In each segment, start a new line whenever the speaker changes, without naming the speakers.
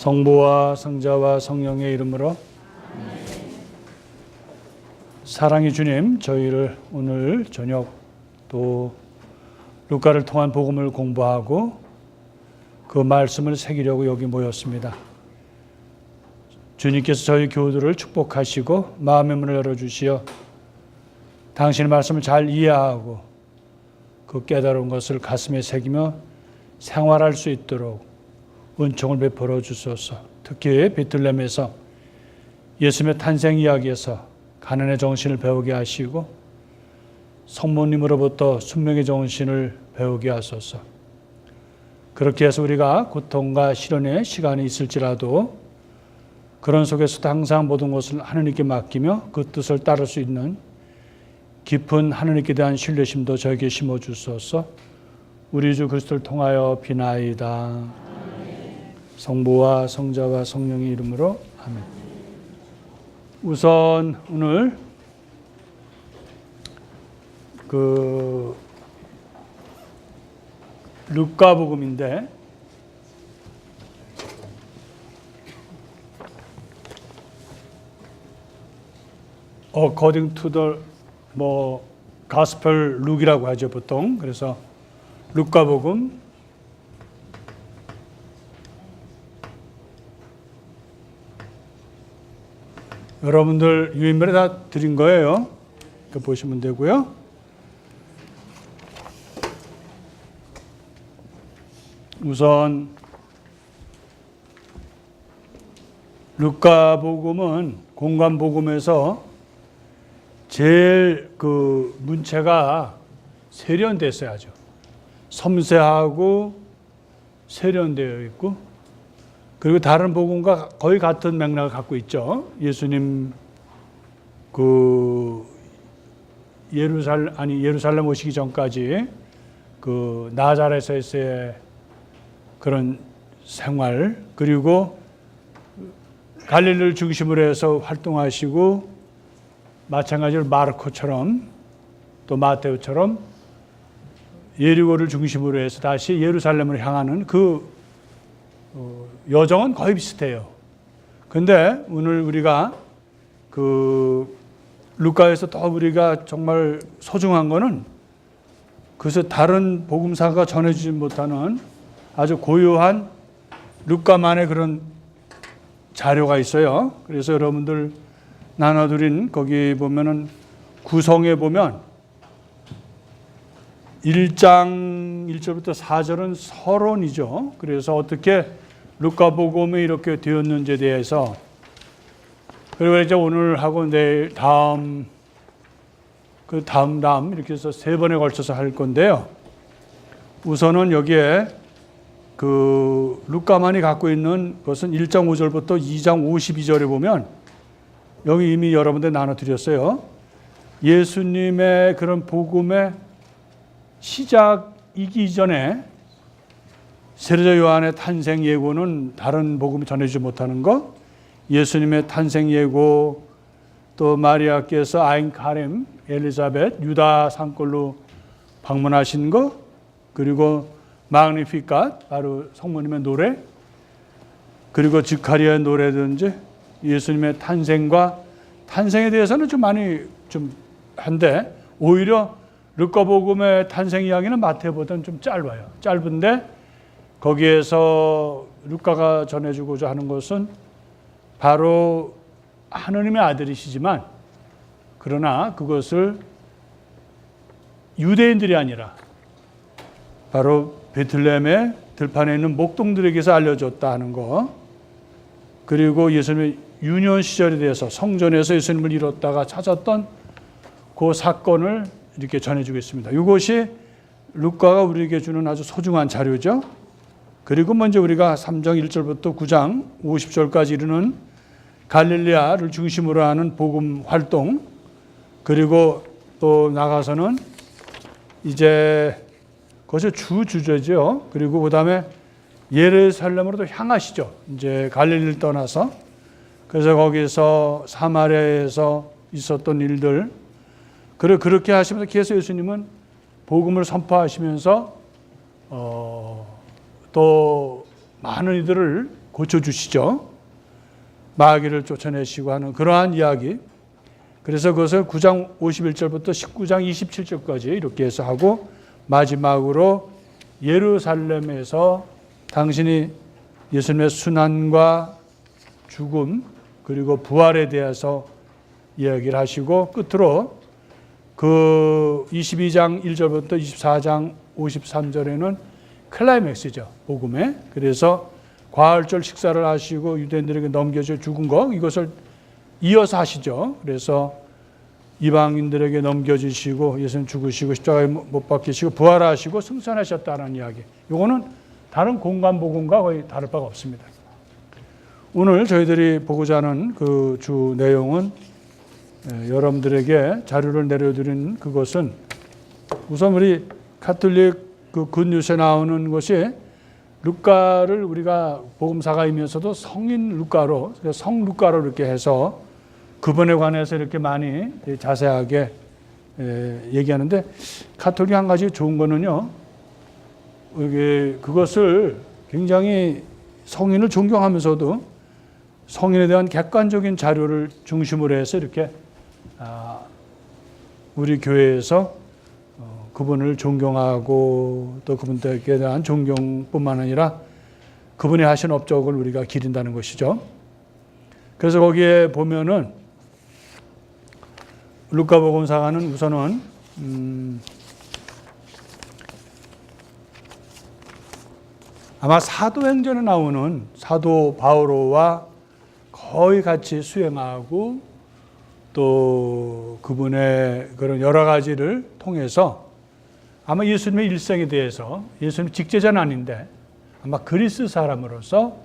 성부와 성자와 성령의 이름으로. 사랑의 주님, 저희를 오늘 저녁 또 루카를 통한 복음을 공부하고 그 말씀을 새기려고 여기 모였습니다. 주님께서 저희 교우들을 축복하시고 마음의 문을 열어주시어 당신의 말씀을 잘 이해하고 그 깨달은 것을 가슴에 새기며 생활할 수 있도록 은총을 베풀어 주소서. 특히 베들레헴에서 예수님의 탄생 이야기에서 가난의 정신을 배우게 하시고 성모님으로부터 순명의 정신을 배우게 하소서. 그렇게 해서 우리가 고통과 시련의 시간이 있을지라도 그런 속에서도 항상 모든 것을 하느님께 맡기며 그 뜻을 따를 수 있는 깊은 하느님께 대한 신뢰심도 저에게 심어주소서. 우리 주 그리스도를 통하여 비나이다. 성부와 성자와 성령의 이름으로 아멘. 우선 오늘 루카복음인데 according to the gospel 룩이라고 하죠 보통. 그래서 루카복음 여러분들 유인별에 다 드린 거예요. 보시면 되고요. 우선 루카복음은 공관복음에서 제일 문체가 세련됐어요. 아주 섬세하고 세련되어 있고, 그리고 다른 복음과 거의 같은 맥락을 갖고 있죠. 예수님 예루살렘 오시기 전까지 나자렛에서의 그런 생활, 그리고 갈릴리를 중심으로 해서 활동하시고 마찬가지로 마르코처럼 또 마테오처럼 예리고를 중심으로 해서 다시 예루살렘으로 향하는 여정은 거의 비슷해요. 근데 오늘 우리가 루카에서 더 우리가 정말 소중한 거는 그래서 다른 복음사가 전해주지 못하는 아주 고유한 루카만의 그런 자료가 있어요. 그래서 여러분들 나눠드린 거기 보면은 구성에 보면 1장 1절부터 4절은 서론이죠. 그래서 어떻게 루카복음이 이렇게 되었는지에 대해서, 그리고 이제 오늘 하고 내일 다음 이렇게 해서 3번에 걸쳐서 할 건데요. 우선은 여기에 루카만이 갖고 있는 것은 1장 5절부터 2장 52절에 보면 여기 이미 여러분들 나눠드렸어요. 예수님의 그런 복음의 시작이기 이전에 세례자 요한의 탄생 예고는 다른 복음이 전해주지 못하는 것, 예수님의 탄생 예고, 또 마리아께서 아인 카렘 엘리자벳 유다 산골로 방문하신 것, 그리고 마그니피cat 바로 성모님의 노래, 그리고 지카리아의 노래든지 예수님의 탄생에 대해서는 좀 많이 한데, 오히려 루카복음의 탄생 이야기는 마태보다는 좀 짧아요. 짧은데 거기에서 루카가 전해주고자 하는 것은 바로 하느님의 아들이시지만, 그러나 그것을 유대인들이 아니라 바로 베들레헴의 들판에 있는 목동들에게서 알려줬다 하는 거, 그리고 예수님의 유년 시절에 대해서 성전에서 예수님을 잃었다가 찾았던 그 사건을 이렇게 전해주겠습니다. 이것이 루카가 우리에게 주는 아주 소중한 자료죠. 그리고 먼저 우리가 3장 1절부터 9장 50절까지 이르는 갈릴리아를 중심으로 하는 복음 활동, 그리고 또 나가서는 이제 그것이 주제죠. 그리고 그 다음에 예루살렘으로도 향하시죠. 이제 갈릴리를 떠나서. 그래서 거기서 사마리아에서 있었던 일들, 그렇게 하시면서 계속 예수님은 복음을 선포하시면서 또 많은 이들을 고쳐주시죠. 마귀를 쫓아내시고 하는 그러한 이야기. 그래서 그것을 9장 51절부터 19장 27절까지 이렇게 해서 하고 마지막으로 예루살렘에서 당신이 예수님의 순환과 죽음 그리고 부활에 대해서 이야기를 하시고 끝으로 그 22장 1절부터 24장 53절에는 클라이맥스죠. 복음에. 그래서 과일절 식사를 하시고 유대인들에게 넘겨져 죽은 거 이것을 이어서 하시죠. 그래서 이방인들에게 넘겨주시고 예수님 죽으시고 십자가에 못 박히시고 부활하시고 승천하셨다는 이야기. 이거는 다른 공간 복음과 거의 다를 바가 없습니다. 오늘 저희들이 보고자 하는 그 주 내용은 여러분들에게 자료를 내려드린 그것은 우선 우리 가톨릭 그 굿뉴스에 나오는 것이 루카를 우리가 복음사가이면서도 성인 루카로 성 루카로 이렇게 해서 그분에 관해서 이렇게 많이 자세하게 얘기하는데 가톨릭 한 가지 좋은 거는요. 그것을 굉장히 성인을 존경하면서도 성인에 대한 객관적인 자료를 중심으로 해서 이렇게 우리 교회에서 그분을 존경하고 또 그분들에 대한 존경뿐만 아니라 그분이 하신 업적을 우리가 기린다는 것이죠. 그래서 거기에 보면은 루카복음사가는 우선은 아마 사도행전에 나오는 사도 바오로와 거의 같이 수행하고 또 그분의 그런 여러 가지를 통해서 아마 예수님의 일생에 대해서 예수님 직제자는 아닌데 아마 그리스 사람으로서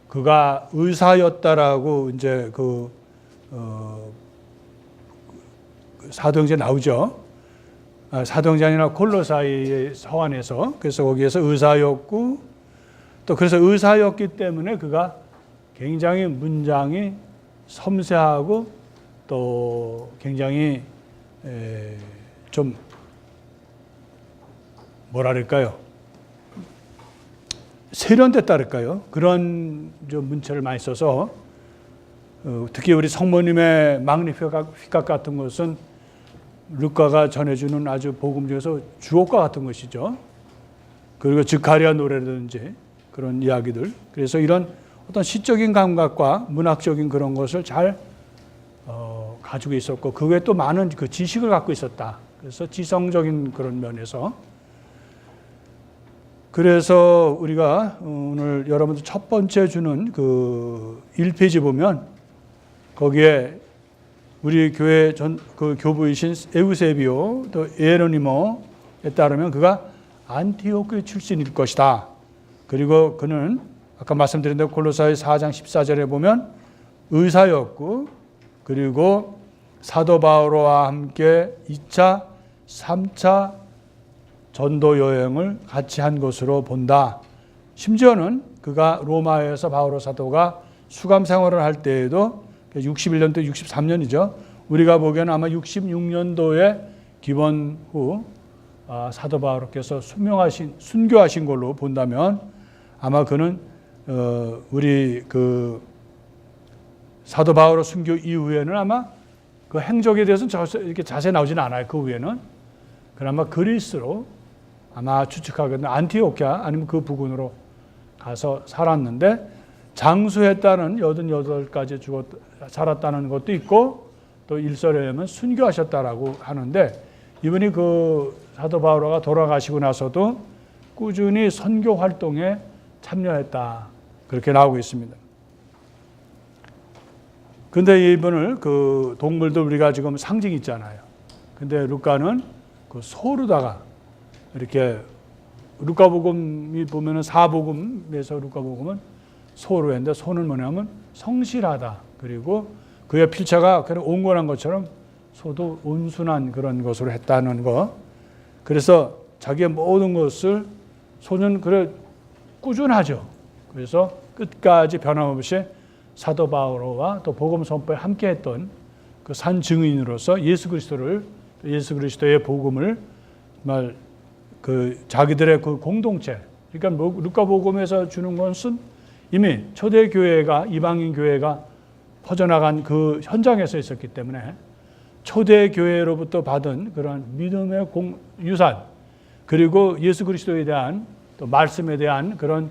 그가 의사였다라고 이제 사도행전에 나오죠. 사도행전이 아니라 콜로사이의 서안에서 그래서 거기에서 의사였고 또 그래서 의사였기 때문에 그가 굉장히 문장이 섬세하고 또 굉장히 좀 뭐랄까요? 세련됐다랄까요? 그런 좀 문체를 많이 써서 특히 우리 성모님의 magnificat 같은 것은 루카가 전해주는 아주 복음 중에서 주옥과 같은 것이죠. 그리고 즉가리아 노래라든지 그런 이야기들. 그래서 이런 어떤 시적인 감각과 문학적인 그런 것을 잘 가지고 있었고 그 외에 또 많은 그 지식을 갖고 있었다. 그래서 지성적인 그런 면에서 그래서 우리가 오늘 여러분들 첫 번째 주는 그 1페이지 보면 거기에 우리 교회 그 교부이신 에우세비오 또 예로니모에 따르면 그가 안티오크 출신일 것이다. 그리고 그는 아까 말씀드린 대로 골로사의 4장 14절에 보면 의사였고 그리고 사도 바오로와 함께 2차, 3차 전도 여행을 같이 한 것으로 본다. 심지어는 그가 로마에서 바오로 사도가 수감 생활을 할 때에도 61년도 63년이죠. 우리가 보기에는 아마 66년도에 기원 후 사도 바오로께서 순교하신 걸로 본다면 아마 그는 우리 그 사도 바오로 순교 이후에는 아마 그 행적에 대해서는 이렇게 자세히 나오지는 않아요. 그 후에는 그나마 그리스로 아마 추측하거든요. 안티오키아 아니면 그 부근으로 가서 살았는데 장수에 따른 88까지 살았다는 것도 있고 또 일설에 의하면 순교하셨다라고 하는데 이분이 그 사도 바오로가 돌아가시고 나서도 꾸준히 선교 활동에 참여했다. 그렇게 나오고 있습니다. 근데 이분을 그 동물도 우리가 지금 상징이 있잖아요. 근데 루카는 그 소로다가 이렇게 루카복음이 보면은 사복음에서 루카복음은 소로 했는데 소는 뭐냐면 성실하다. 그리고 그의 필체가 그런 온건한 것처럼 소도 온순한 그런 것으로 했다는 거. 그래서 자기의 모든 것을 소는 그래 꾸준하죠. 그래서 끝까지 변함없이 사도 바오로와 또 복음 선포에 함께했던 그 산 증인으로서 예수 그리스도의 복음을 정말 그 자기들의 그 공동체. 그러니까 루카복음에서 주는 것은 이미 초대교회가 이방인 교회가 퍼져나간 그 현장에서 있었기 때문에 초대교회로부터 받은 그런 믿음의 유산, 그리고 예수 그리스도에 대한 또 말씀에 대한 그런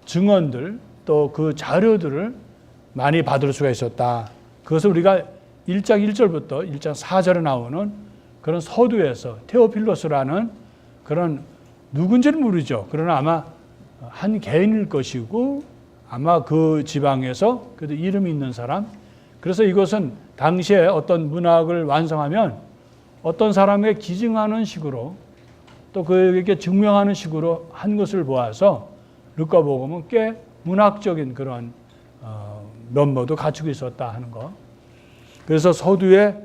증언들, 또 그 자료들을 많이 받을 수가 있었다. 그것을 우리가 1장 1절부터 1장 4절에 나오는 그런 서두에서 테오필로스라는 그런 누군지는 모르죠. 그러나 아마 한 개인일 것이고, 아마 그 지방에서 그래도 이름이 있는 사람. 그래서 이것은 당시에 어떤 문학을 완성하면 어떤 사람에게 기증하는 식으로, 또 그에게 증명하는 식으로 한 것을 보아서 루카복음은 꽤 문학적인 그런 면모도 갖추고 있었다 하는 거. 그래서 서두에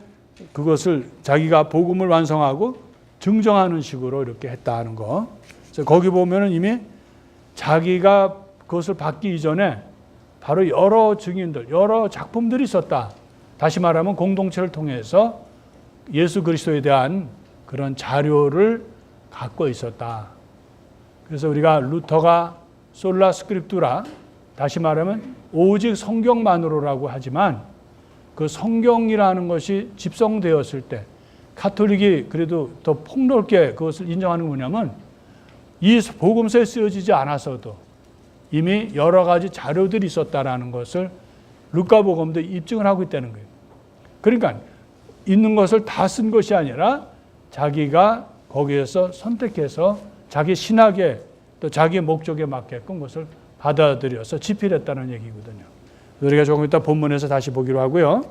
그것을 자기가 복음을 완성하고 증정하는 식으로 이렇게 했다 하는 거. 그래서 거기 보면은 이미 자기가 그것을 받기 이전에 바로 여러 증인들, 여러 작품들이 있었다. 다시 말하면 공동체를 통해서 예수 그리스도에 대한 그런 자료를 갖고 있었다. 그래서 우리가 루터가 솔라 스크립투라, 다시 말하면 오직 성경만으로라고 하지만 그 성경이라는 것이 집성되었을 때 가톨릭이 그래도 더 폭넓게 그것을 인정하는 게 뭐냐면, 이 복음서에 쓰여지지 않아서도 이미 여러 가지 자료들이 있었다라는 것을 루카복음도 입증을 하고 있다는 거예요. 그러니까 있는 것을 다 쓴 것이 아니라 자기가 거기에서 선택해서 자기 신학에 또 자기 목적에 맞게끔 그것을 받아들여서 집필했다는 얘기거든요. 우리가 조금 이따 본문에서 다시 보기로 하고요.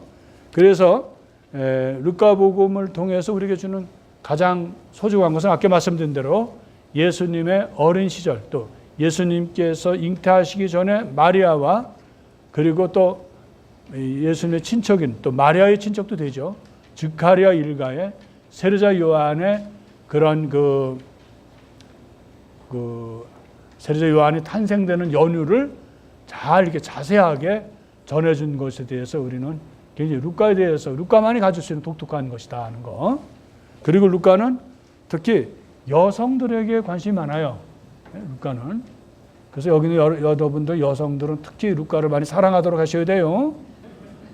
그래서 루카복음을 통해서 우리에게 주는 가장 소중한 것은 아까 말씀드린 대로 예수님의 어린 시절, 또 예수님께서 잉태하시기 전에 마리아와, 그리고 또 예수님의 친척인 또 마리아의 친척도 되죠. 즈카리아 일가의 세르자 요한의 그런 세르자 요한이 탄생되는 연유를 잘 이렇게 자세하게 전해준 것에 대해서 우리는 굉장히 루카에 대해서 루카만이 가질 수 있는 독특한 것이다 하는 거. 그리고 루카는 특히 여성들에게 관심이 많아요. 루카는. 그래서 여기는 여러분들 여성들은 특히 루카를 많이 사랑하도록 하셔야 돼요.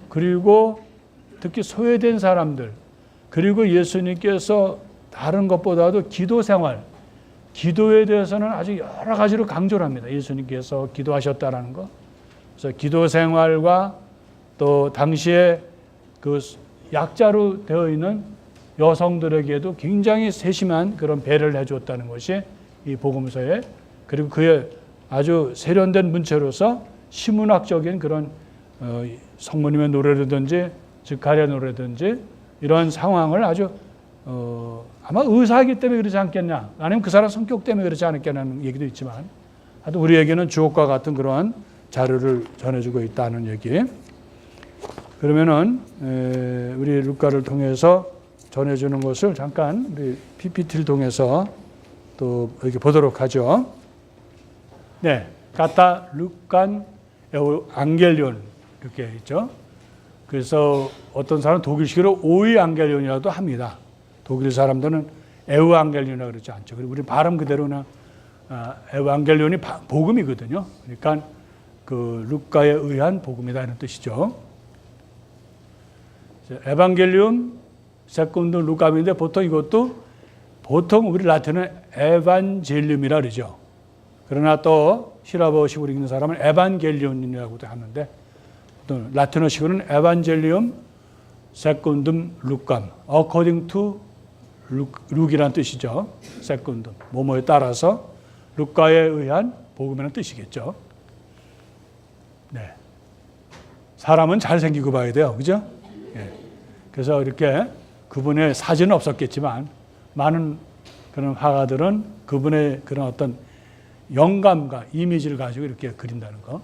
그리고 특히 소외된 사람들, 그리고 예수님께서 다른 것보다도 기도 생활, 기도에 대해서는 아주 여러 가지로 강조를 합니다. 예수님께서 기도하셨다라는 거. 그래서 기도 생활과 또 당시에 그 약자로 되어 있는 여성들에게도 굉장히 세심한 그런 배려를 해주었다는 것이 이 복음서에, 그리고 그의 아주 세련된 문체로서 시문학적인 그런 성모님의 노래라든지 즈카리아 노래든지 이런 상황을 아주 아마 의사이기 때문에 그러지 않겠냐, 아니면 그 사람 성격 때문에 그러지 않겠냐는 얘기도 있지만, 하여튼 우리에게는 주옥과 같은 그러한 자료를 전해주고 있다는 얘기. 그러면은 우리 루카를 통해서 전해주는 것을 잠깐 우리 PPT를 통해서 또 이렇게 보도록 하죠. 네, 카타 루칸 앙겔리온 이렇게 있죠. 그래서 어떤 사람은 독일식으로 오이 앙겔리온이라도 합니다. 독일 사람들은 에우앙겔리온이라고 그러지 않죠. 그리고 우리 발음 그대로는 에우앙겔리온이 복음이거든요. 그러니까 그 루카에 의한 복음이다 이런 뜻이죠. 에반겔리움 세컨드 루카인데 보통 이것도 보통 우리 라틴은 에반젤리움이라 그러죠. 그러나 또 히라버식으로 읽는 사람은 에반겔리온이라고도 하는데, 또 라틴어식으로는 에반젤리움 세컨듬 루캄, according to 룩이라는 뜻이죠. 세컨듬, 뭐뭐에 따라서 루카에 의한 복음이라는 뜻이겠죠. 네. 사람은 잘생기고 봐야 돼요. 그죠? 예. 그래서 이렇게 그분의 사진은 없었겠지만 많은 그런 화가들은 그분의 그런 어떤 영감과 이미지를 가지고 이렇게 그린다는 거.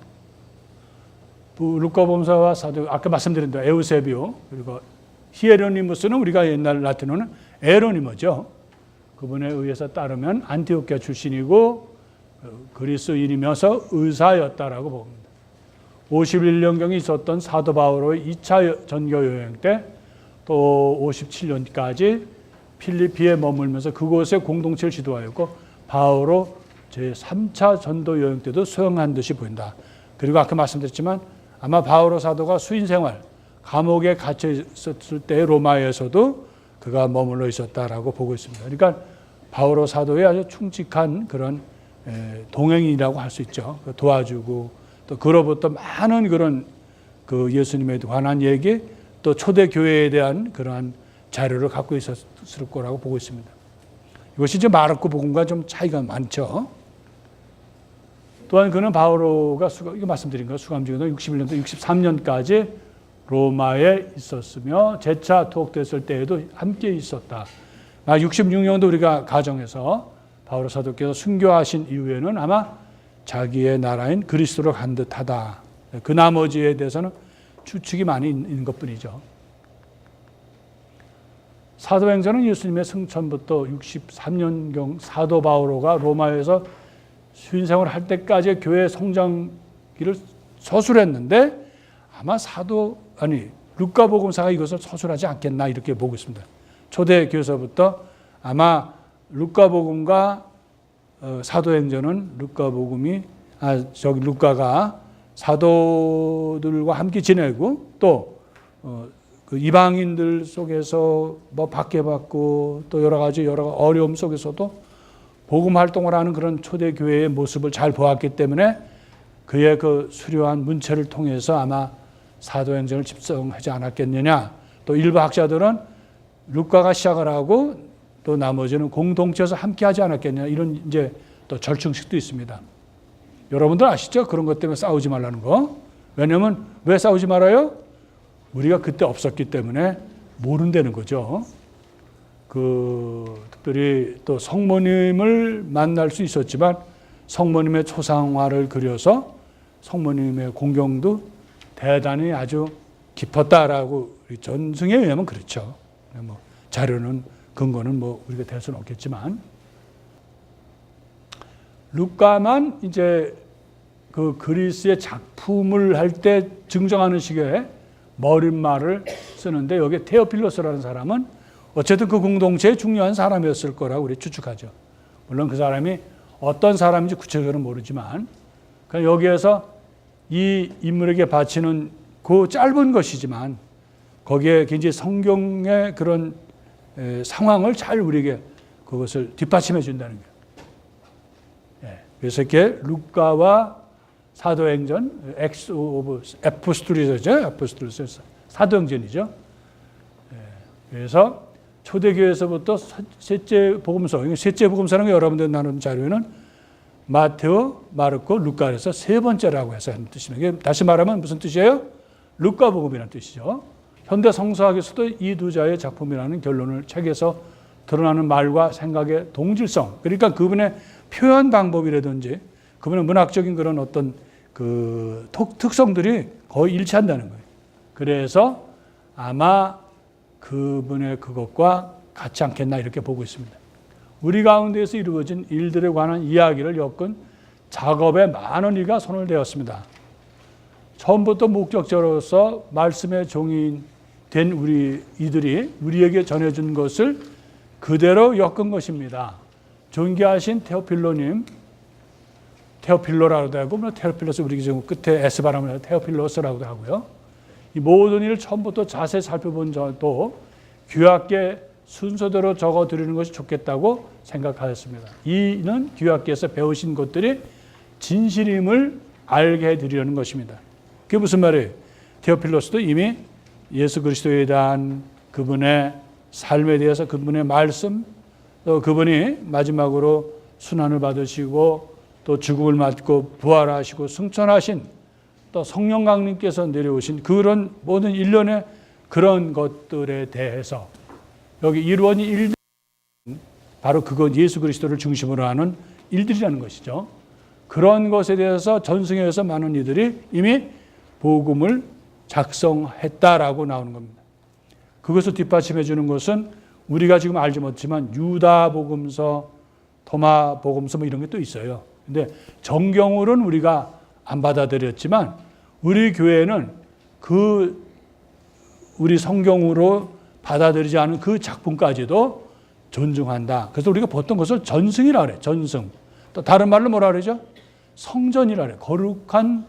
루카복음서와 사도, 아까 말씀드린 대로 에우세비오, 그리고 히에로니무스는 우리가 옛날 라틴어는 에로니모죠. 그분에 의해서 따르면 안티오키아 출신이고 그리스인이면서 의사였다라고 봅니다. 51년경에 있었던 사도 바오로의 2차 전교 여행 때 또 57년까지 필리피에 머물면서 그곳에 공동체를 지도하였고, 바오로 제3차 전도 여행 때도 수행한 듯이 보인다. 그리고 아까 말씀드렸지만 아마 바오로 사도가 수인 생활, 감옥에 갇혀 있었을 때 로마에서도 그가 머물러 있었다라고 보고 있습니다. 그러니까 바오로 사도의 아주 충직한 그런 동행이라고 할 수 있죠. 도와주고 또 그로부터 많은 그런 그 예수님에 관한 얘기, 또 초대 교회에 대한 그러한 자료를 갖고 있었을 거라고 보고 있습니다. 이것이 이제 마르코 복음과 좀 차이가 많죠. 또한 그는 바오로가 이거 말씀드린 거 수감중에도 61년도 63년까지 로마에 있었으며 재차 투옥됐을 때에도 함께 있었다. 66년도 우리가 가정해서 바오로 사도께서 순교하신 이후에는 아마 자기의 나라인 그리스도로 간 듯하다. 그 나머지에 대해서는 추측이 많이 있는 것뿐이죠. 사도행전은 예수님의 승천부터 63년경 사도 바오로가 로마에서 수인생활을 할 때까지 교회 성장기를 서술했는데 아마 루카복음사가 이것을 서술하지 않겠나 이렇게 보고 있습니다. 초대교회에서부터 아마 루카복음과 사도행전은 루카가 사도들과 함께 지내고 또 그 이방인들 속에서 뭐 박해받고 또 여러 가지 어려움 속에서도 복음 활동을 하는 그런 초대교회의 모습을 잘 보았기 때문에 그의 그 수려한 문체를 통해서 아마 사도행전을 집성하지 않았겠느냐. 또 일부 학자들은 루카가 시작을 하고 또 나머지는 공동체에서 함께 하지 않았겠느냐. 이런 이제 또 절충식도 있습니다. 여러분들 아시죠? 그런 것 때문에 싸우지 말라는 거. 왜냐하면 왜 싸우지 말아요? 우리가 그때 없었기 때문에 모른다는 거죠. 특별히 또 성모님을 만날 수 있었지만 성모님의 초상화를 그려서 성모님의 공경도 대단히 아주 깊었다라고 전승에 의하면 그렇죠. 뭐 자료는 근거는 뭐 우리가 될 수는 없겠지만 루카만 이제 그 그리스의 작품을 할 때 증정하는 식의 머릿말을 쓰는데 여기에 테오필로스라는 사람은 어쨌든 그 공동체의 중요한 사람이었을 거라고 우리 추측하죠. 물론 그 사람이 어떤 사람인지 구체적으로는 모르지만 그러니까 여기에서 이 인물에게 바치는 그 짧은 것이지만 거기에 굉장히 성경의 그런 상황을 잘 우리에게 그것을 뒷받침해 준다는 거예요. 그래서 이렇게 루카와 사도행전, 엑스 오브 에포스톨리스죠. 사도행전이죠. 그래서 초대교회에서부터 셋째 복음서라는 게 여러분들 나눈 자료에는 마테오, 마르코, 루카에서 세 번째라고 해서 하는 뜻입니다. 다시 말하면 무슨 뜻이에요? 루카 복음이라는 뜻이죠. 현대 성서학에서도 이 두 자의 작품이라는 결론을 책에서 드러나는 말과 생각의 동질성, 그러니까 그분의 표현 방법이라든지 그분의 문학적인 그런 어떤 그 특성들이 거의 일치한다는 거예요. 그래서 아마 그분의 그것과 같지 않겠나 이렇게 보고 있습니다. 우리 가운데에서 이루어진 일들에 관한 이야기를 엮은 작업에 많은 이가 손을 대었습니다. 처음부터 목격자로서 말씀의 종이 된 이들이 우리에게 전해준 것을 그대로 엮은 것입니다. 존귀하신 테오필로님, 테오필로라고도 하고, 테오필로스 우리 지금 끝에 S 발음을 해서 테오필로스라고도 하고요. 이 모든 일을 처음부터 자세히 살펴본 저도 귀하께 순서대로 적어 드리는 것이 좋겠다고 생각하였습니다. 이는 귀하께서 배우신 것들이 진실임을 알게 해드리려는 것입니다. 그게 무슨 말이에요? 테오필로스도 이미 예수 그리스도에 대한 그분의 삶에 대해서 그분의 말씀, 또 그분이 마지막으로 순환을 받으시고 또 죽음을 맞고 부활하시고 승천하신 또 성령 강림께서 내려오신 그런 모든 일련의 그런 것들에 대해서 여기 이루어진 일들, 바로 그것 예수 그리스도를 중심으로 하는 일들이라는 것이죠. 그런 것에 대해서 전승에서 많은 이들이 이미 복음을 작성했다라고 나오는 겁니다. 그것을 뒷받침해 주는 것은 우리가 지금 알지 못지만 유다 복음서, 토마 복음서 뭐 이런 게 또 있어요. 근데 정경으로는 우리가 안 받아들였지만 우리 교회는 우리 성경으로 받아들이지 않은 그 작품까지도 존중한다. 그래서 우리가 보통 그것을 전승이라고 그래요. 전승. 또 다른 말로 뭐라 그러죠? 성전이라 그래요. 거룩한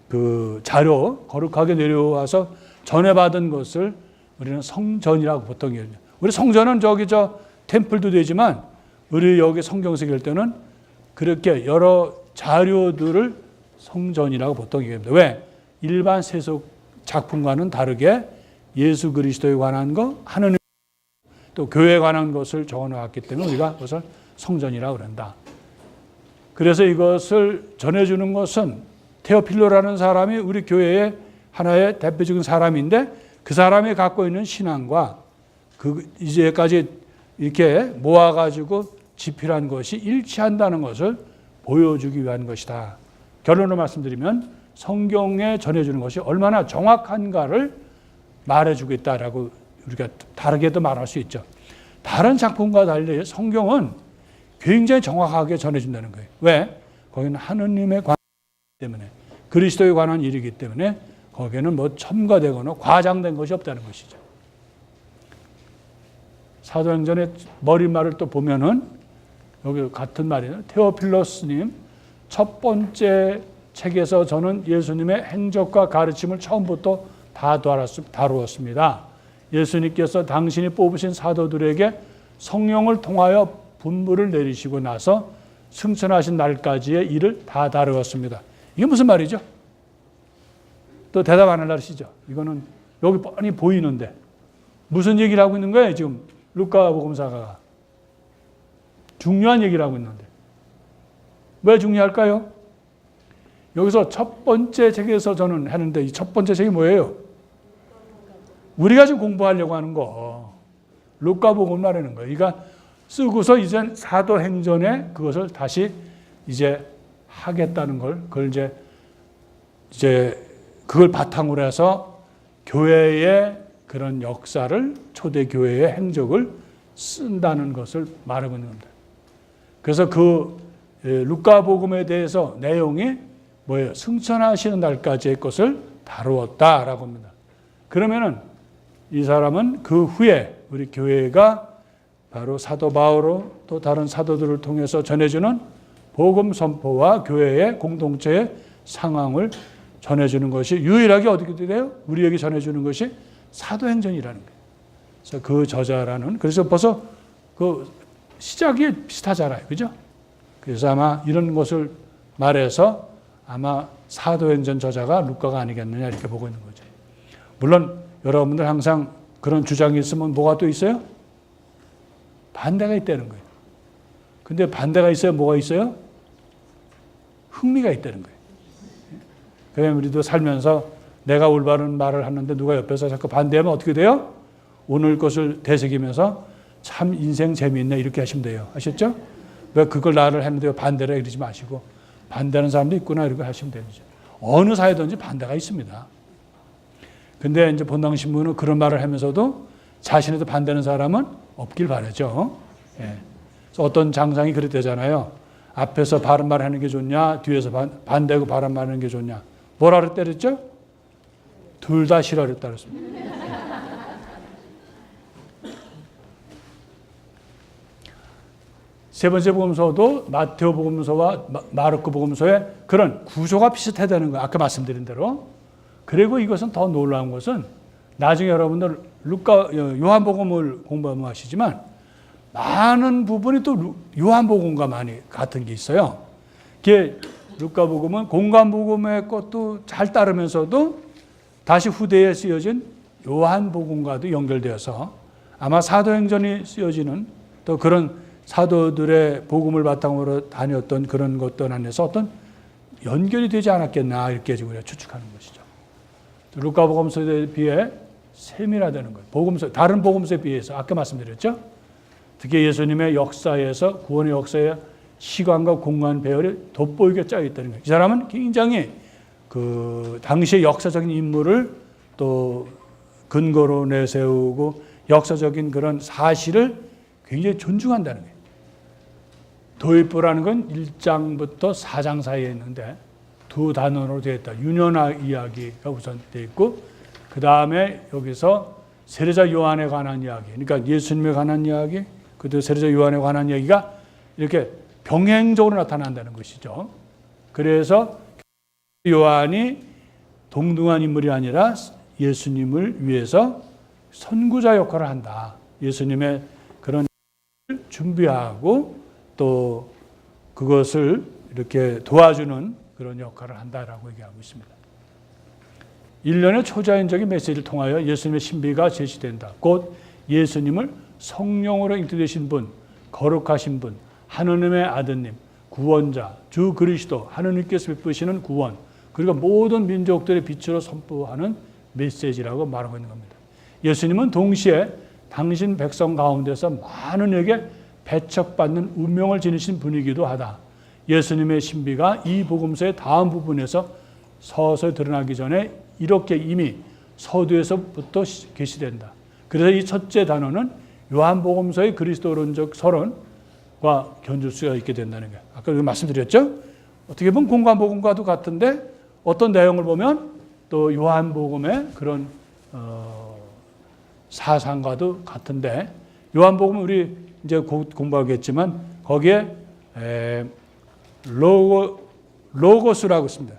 그 자료, 거룩하게 내려와서 전해받은 것을 우리는 성전이라고 보통 얘기해요. 우리 성전은 템플도 되지만 우리 여기 성경책 할 때는 그렇게 여러 자료들을 성전이라고 보통 얘기합니다. 왜? 일반 세속 작품과는 다르게 예수 그리스도에 관한 거, 하느님 또 교회에 관한 것을 적어놓았기 때문에 우리가 그것을 성전이라고 그런다. 그래서 이것을 전해주는 것은 테오필로라는 사람이 우리 교회의 하나의 대표적인 사람인데 그 사람이 갖고 있는 신앙과 그 이제까지 이렇게 모아가지고 집필한 것이 일치한다는 것을 보여주기 위한 것이다. 결론을 말씀드리면 성경에 전해주는 것이 얼마나 정확한가를 말해주고 있다라고 우리가 다르게도 말할 수 있죠. 다른 작품과 달리 성경은 굉장히 정확하게 전해준다는 거예요. 왜? 거기는 하느님의 관계 때문에 그리스도에 관한 일이기 때문에 거기에는 뭐 첨가되거나 과장된 것이 없다는 것이죠. 사도행전의 머릿말을 또 보면은 여기 같은 말이에요. 테오필로스님 첫 번째 책에서 저는 예수님의 행적과 가르침을 처음부터 다 다루었습니다. 예수님께서 당신이 뽑으신 사도들에게 성령을 통하여 분부를 내리시고 나서 승천하신 날까지의 일을 다 다루었습니다. 이게 무슨 말이죠? 또 대답 안 하시죠? 이거는 여기 뻔히 보이는데 무슨 얘기를 하고 있는 거예요? 지금 루카복음사가 중요한 얘기를 하고 있는데 왜 중요할까요? 여기서 첫 번째 책에서 저는 하는데 이 첫 번째 책이 뭐예요? 우리가 지금 공부하려고 하는 거 루카복음 말하는 거예요. 그러니까 쓰고서 이제 사도행전에 그것을 다시 이제 하겠다는 걸 그걸 이제 그걸 바탕으로 해서 교회의 그런 역사를 초대 교회의 행적을 쓴다는 것을 말하고 있는 겁니다. 그래서 그 루카복음에 대해서 내용이 뭐예요? 승천하시는 날까지의 것을 다루었다라고 합니다. 그러면은 이 사람은 그 후에 우리 교회가 바로 사도 바울로 또 다른 사도들을 통해서 전해주는 복음 선포와 교회의 공동체의 상황을 전해주는 것이 유일하게 어떻게 돼요? 우리에게 전해주는 것이 사도행전이라는 거예요. 그래서 그 저자라는 그래서 벌써 그 시작이 비슷하잖아요, 그죠? 그래서 아마 이런 것을 말해서 아마 사도행전 저자가 루카가 아니겠느냐 이렇게 보고 있는 거죠. 물론 여러분들 항상 그런 주장이 있으면 뭐가 또 있어요? 반대가 있다는 거예요. 근데 반대가 있어요? 뭐가 있어요? 흥미가 있다는 거예요. 그러면 우리도 살면서 내가 올바른 말을 하는데 누가 옆에서 자꾸 반대하면 어떻게 돼요? 오늘 것을 되새기면서 참 인생 재미있네 이렇게 하시면 돼요. 아셨죠? 왜 그걸 나를 했는데 반대라 이러지 마시고 반대하는 사람도 있구나 이렇게 하시면 되죠. 어느 사회든지 반대가 있습니다. 근데 이제 본당신문은 그런 말을 하면서도 자신에도 반대하는 사람은 없길 바라죠. 예. 그래서 어떤 장상이 그랬대잖아요. 앞에서 바른 말 하는 게 좋냐, 뒤에서 반대하고 바른 말 하는 게 좋냐. 뭐라 그랬댔죠? 둘 다 싫어 그랬다 그랬습니다. 세 번째 복음서도 마테오 복음서와 마르코 복음서의 그런 구조가 비슷하다는 거예요. 아까 말씀드린 대로. 그리고 이것은 더 놀라운 것은 나중에 여러분들 요한복음을 공부하면 아시지만 많은 부분이 또 요한복음과 많이 같은 게 있어요. 그게 루카복음은 공관복음의 것도 잘 따르면서도 다시 후대에 쓰여진 요한복음과도 연결되어서 아마 사도행전이 쓰여지는 또 그런 사도들의 복음을 바탕으로 다녔던 그런 것들 안에서 어떤 연결이 되지 않았겠나 이렇게 우리가 추측하는 것이죠. 루카복음서에 비해 세밀하다는 것. 복음서 다른 복음서에 비해서 아까 말씀드렸죠. 특히 예수님의 역사에서 구원의 역사에 시간과 공간 배열이 돋보이게 짜여 있다는 거예요. 이 사람은 굉장히 그 당시의 역사적인 인물을 또 근거로 내세우고 역사적인 그런 사실을 굉장히 존중한다는 거예요. 도입부라는 건 1장부터 4장 사이에 있는데 두 단원으로 되어 있다. 유년아 이야기가 우선 되어 있고 그 다음에 여기서 세례자 요한에 관한 이야기, 그러니까 예수님에 관한 이야기, 그리고 세례자 요한에 관한 이야기가 이렇게 병행적으로 나타난다는 것이죠. 그래서 요한이 동등한 인물이 아니라 예수님을 위해서 선구자 역할을 한다. 예수님의 그런 준비하고 또 그것을 이렇게 도와주는 그런 역할을 한다라고 얘기하고 있습니다. 일련의 초자연적인 메시지를 통하여 예수님의 신비가 제시된다. 곧 예수님을 성령으로 잉태되신 분, 거룩하신 분, 하느님의 아드님, 구원자, 주 그리스도, 하느님께서 베푸시는 구원, 그리고 모든 민족들의 빛으로 선포하는 메시지라고 말하고 있는 겁니다. 예수님은 동시에 당신 백성 가운데서 많은에게 배척받는 운명을 지니신 분이기도 하다. 예수님의 신비가 이 복음서의 다음 부분에서 서서히 드러나기 전에 이렇게 이미 서두에서부터 계시된다. 그래서 이 첫째 단어는 요한복음서의 그리스도론적 서론과 견줄 수가 있게 된다는 거예요. 아까 말씀드렸죠? 어떻게 보면 공관복음과도 같은데 어떤 내용을 보면 또 요한복음의 그런 사상과도 같은데, 요한복음 우리 이제 곧 공부하겠지만 거기에 로고스라고 있습니다.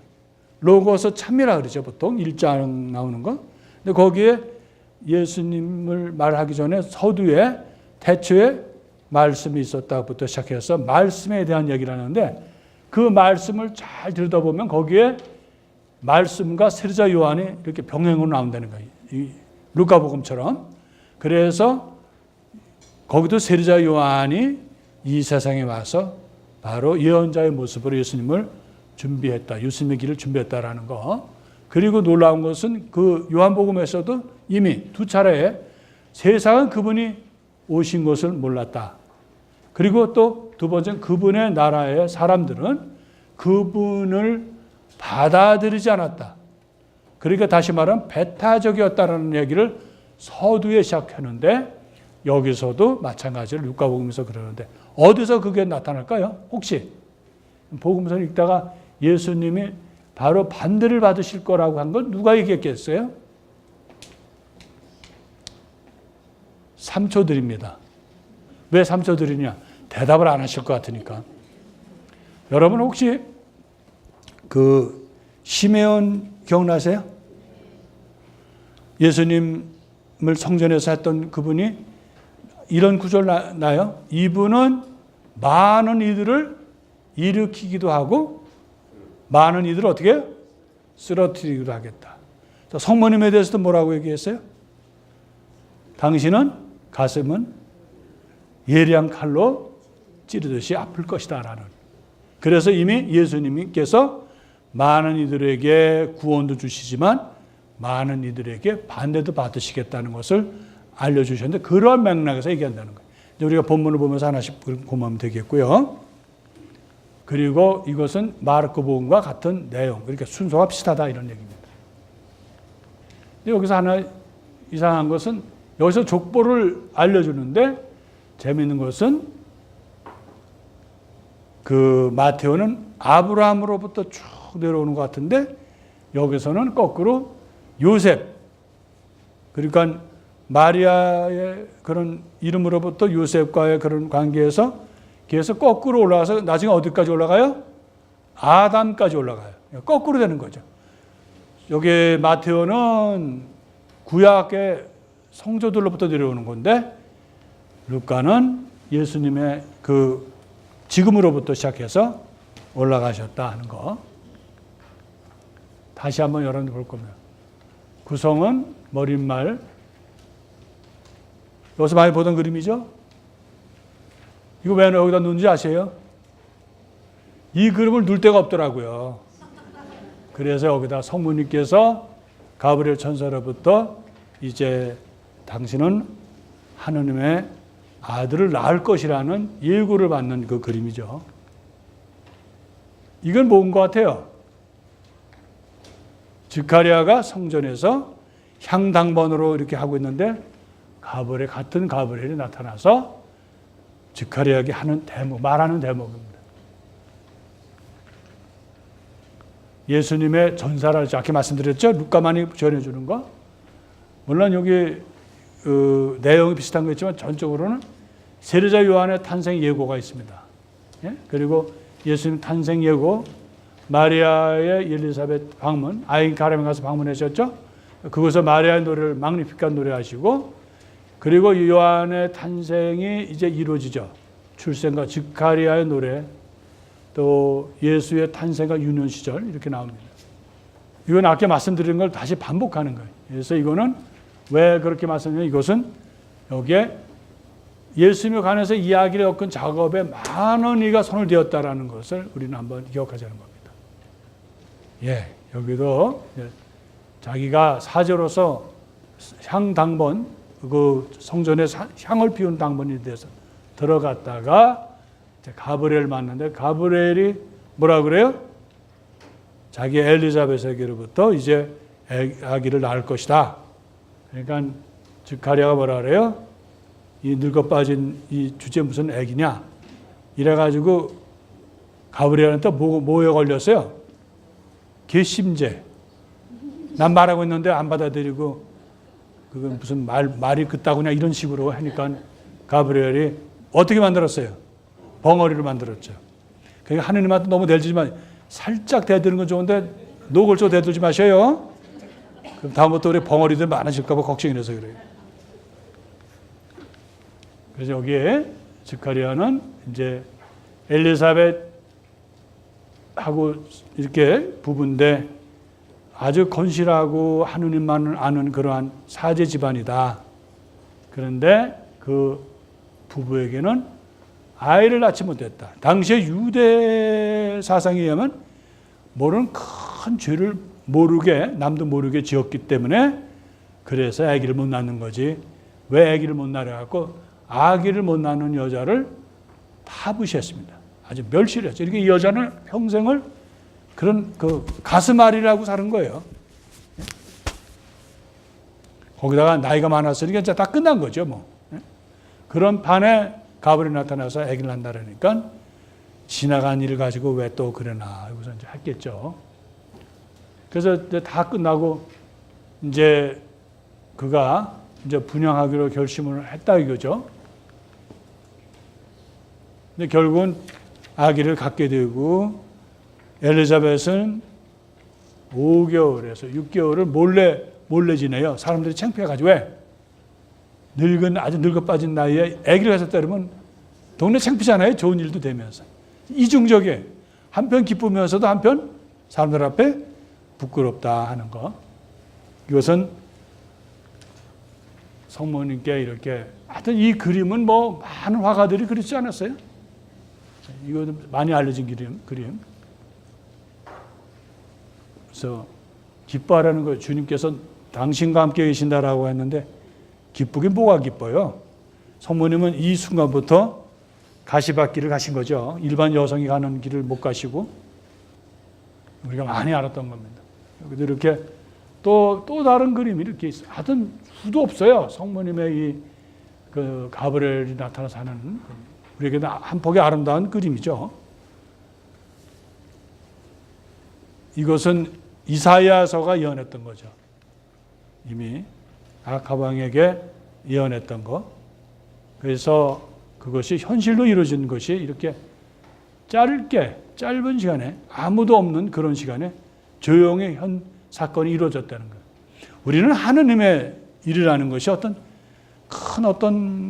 로고스 참이라 그러죠. 보통 1장 나오는 거. 근데 거기에 예수님을 말하기 전에 서두에 태초에 말씀이 있었다부터 시작해서 말씀에 대한 얘기를 하는데, 그 말씀을 잘 들여다보면 거기에 말씀과 세례자 요한이 이렇게 병행으로 나온다는 거예요. 이 루카복음처럼. 그래서 거기도 세례자 요한이 이 세상에 와서 바로 예언자의 모습으로 예수님을 준비했다. 예수님의 길을 준비했다라는 거. 그리고 놀라운 것은 그 요한복음에서도 이미 두 차례에 세상은 그분이 오신 것을 몰랐다. 그리고 또 두 번째는 그분의 나라의 사람들은 그분을 받아들이지 않았다. 그러니까 다시 말하면 배타적이었다라는 얘기를 서두에 시작했는데, 여기서도 마찬가지로 루카복음에서 그러는데 어디서 그게 나타날까요? 혹시 복음서를 읽다가 예수님이 바로 반대를 받으실 거라고 한 건 누가 얘기했겠어요? 3초 드립니다. 왜 3초 드리냐? 대답을 안 하실 것 같으니까. 여러분 혹시 그 시메온 기억나세요? 예수님을 성전에서 했던 그분이 이런 구절 나요? 이분은 많은 이들을 일으키기도 하고 많은 이들을 어떻게 쓰러뜨리기도 하겠다. 성모님에 대해서도 뭐라고 얘기했어요? 당신은 가슴은 예리한 칼로 찌르듯이 아플 것이다 라는. 그래서 이미 예수님께서 많은 이들에게 구원도 주시지만 많은 이들에게 반대도 받으시겠다는 것을 알려주셨는데, 그런 맥락에서 얘기한다는 거예요. 우리가 본문을 보면서 하나씩 공부하면 되겠고요. 그리고 이것은 마르코복음과 같은 내용, 그러니까 순서가 비슷하다 이런 얘기입니다. 근데 여기서 하나 이상한 것은 여기서 족보를 알려주는데, 재미있는 것은 그 마테오는 아브라함으로부터 쭉 내려오는 것 같은데 여기서는 거꾸로 요셉, 그러니까 마리아의 그런 이름으로부터 요셉과의 그런 관계에서 계속 거꾸로 올라가서 나중에 어디까지 올라가요? 아담까지 올라가요. 거꾸로 되는 거죠. 여기 마테오는 구약의 성조들로부터 내려오는 건데, 루카는 예수님의 그 지금으로부터 시작해서 올라가셨다 하는 거. 다시 한번 여러분들 볼 겁니다. 구성은 머릿말. 여기서 많이 보던 그림이죠? 이거 왜 여기다 놓는지 아세요? 이 그림을 놓을 데가 없더라고요. 그래서 여기다 성모님께서 가브리엘 천사로부터 이제 당신은 하느님의 아들을 낳을 것이라는 예고를 받는 그 그림이죠. 이건 뭔 것 같아요? 스가랴가 성전에서 향당번으로 이렇게 하고 있는데 같은 가브리엘이 나타나서 스가랴에게 하는 대목, 말하는 대목입니다. 예수님의 전사라 아까 말씀드렸죠? 루카만이 전해주는 거. 물론 여기 내용이 비슷한 거 있지만 전적으로는 세례자 요한의 탄생 예고가 있습니다. 예? 그리고 예수님 탄생 예고, 마리아의 엘리사벳 방문, 아인 가람에 가서 방문하셨죠. 그곳에서 마리아의 노래를 magnificat 노래하시고, 그리고 요한의 탄생이 이제 이루어지죠. 출생과 즉가리아의 노래, 또 예수의 탄생과 유년 시절 이렇게 나옵니다. 이건 아까 말씀드린 걸 다시 반복하는 거예요. 그래서 이거는 왜 그렇게 말씀드리냐면 이것은 여기에 예수님에 관해서 이야기를 엮은 작업에 많은 이가 손을 대었다라는 것을 우리는 한번 기억하자는 겁니다. 예, 여기도 자기가 사제로서 향 당번, 그 성전에 향을 피운 당번이 돼서 들어갔다가 가브리엘 만났는데 가브리엘이 뭐라 그래요? 자기 엘리자벳에게로부터 이제 아기를 낳을 것이다. 그러니까 즉가랴가 뭐라 그래요? 이 늙어 빠진 이 주제 무슨 애기냐? 이래가지고 가브리엘한테 뭐에 걸렸어요? 괘씸죄. 난 말하고 있는데 안 받아들이고 그건 무슨 말이 그따구냐 이런 식으로 하니까 가브리엘이 어떻게 만들었어요? 벙어리를 만들었죠. 그러니까 하느님한테 너무 대들지 마. 살짝 대드는 건 좋은데 노골적으로 대들지 마셔요. 그럼 다음부터 우리 벙어리들 많아질까 봐 걱정이 돼서 그래요. 그래서 여기에 즉가리아는 이제 엘리사벳하고 이렇게 부부인데 아주 건실하고 하느님만을 아는 그러한 사제 집안이다. 그런데 그 부부에게는 아이를 낳지 못했다. 당시에 유대 사상에 의하면 모르는 큰 죄를 모르게 남도 모르게 지었기 때문에 그래서 아기를 못 낳는 거지. 왜 아기를 못 낳아갖고 아기를 못 낳는 여자를 파부시했습니다. 아주 멸시를 했죠. 이렇게 이 여자는 평생을 그런 그 가슴앓이라고 사는 거예요. 거기다가 나이가 많았으니까 이제 다 끝난 거죠, 뭐. 그런 판에 가브리엘이 나타나서 아기를 낳는다니까 지나간 일을 가지고 왜 또 그러나 여기서 이제 했겠죠. 그래서 이제 다 끝나고 이제 그가 이제 분양하기로 결심을 했다 이거죠. 근데 결국은 아기를 갖게 되고 엘리자벳은 5개월에서 6개월을 몰래 지내요. 사람들이 창피해가지고 왜? 아주 늙어 빠진 나이에 아기를 가졌다 그러면 동네 창피잖아요. 좋은 일도 되면서. 이중적이에요. 한편 기쁘면서도 한편 사람들 앞에 부끄럽다 하는 거. 이것은 성모님께 이렇게 하여튼 이 그림은 뭐 많은 화가들이 그리지 않았어요? 이거 많이 알려진 그림. 그래서 기뻐하라는 거예요. 주님께서 당신과 함께 계신다라고 했는데 기쁘긴 뭐가 기뻐요? 성모님은 이 순간부터 가시밭길을 가신 거죠. 일반 여성이 가는 길을 못 가시고 우리가 많이 알았던 겁니다. 여기도 이렇게 또 다른 그림이 이렇게 있어요. 하여튼 수도 없어요. 성모님의 이 그 가브리엘이 나타나서 하는 우리에게는 한 폭의 아름다운 그림이죠. 이것은 이사야서가 예언했던 거죠. 이미 아합 왕에게 예언했던 거. 그래서 그것이 현실로 이루어진 것이 이렇게 짧은 시간에 아무도 없는 그런 시간에 조용히 사건이 이루어졌다는 거예요. 우리는 하느님의 일이라는 것이 어떤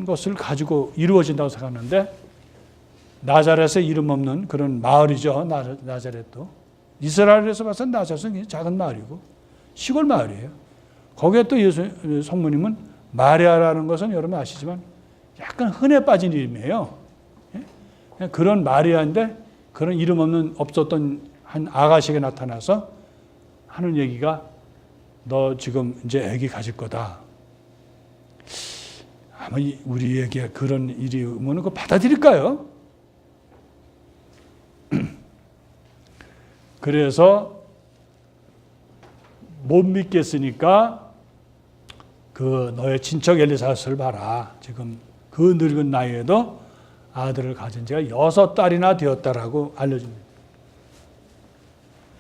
것을 가지고 이루어진다고 생각하는데 나자렛에 이름 없는 그런 마을이죠. 나자렛도. 이스라엘에서 봐서 나자렛은 작은 마을이고 시골 마을이에요. 거기에 또 예수 성모님은 마리아라는 것은 여러분 아시지만 약간 흔해 빠진 이름이에요. 그런 마리아인데 그런 이름 없었던 한 아가씨에게 나타나서 하는 얘기가 너 지금 이제 아기 가질 거다. 아마 우리에게 그런 일이 오면 그거 받아들일까요? 그래서 못 믿겠으니까 그 너의 친척 엘리사벳을 봐라. 지금 그 늙은 나이에도 아들을 가진 지가 6달이나 되었다라고 알려줍니다.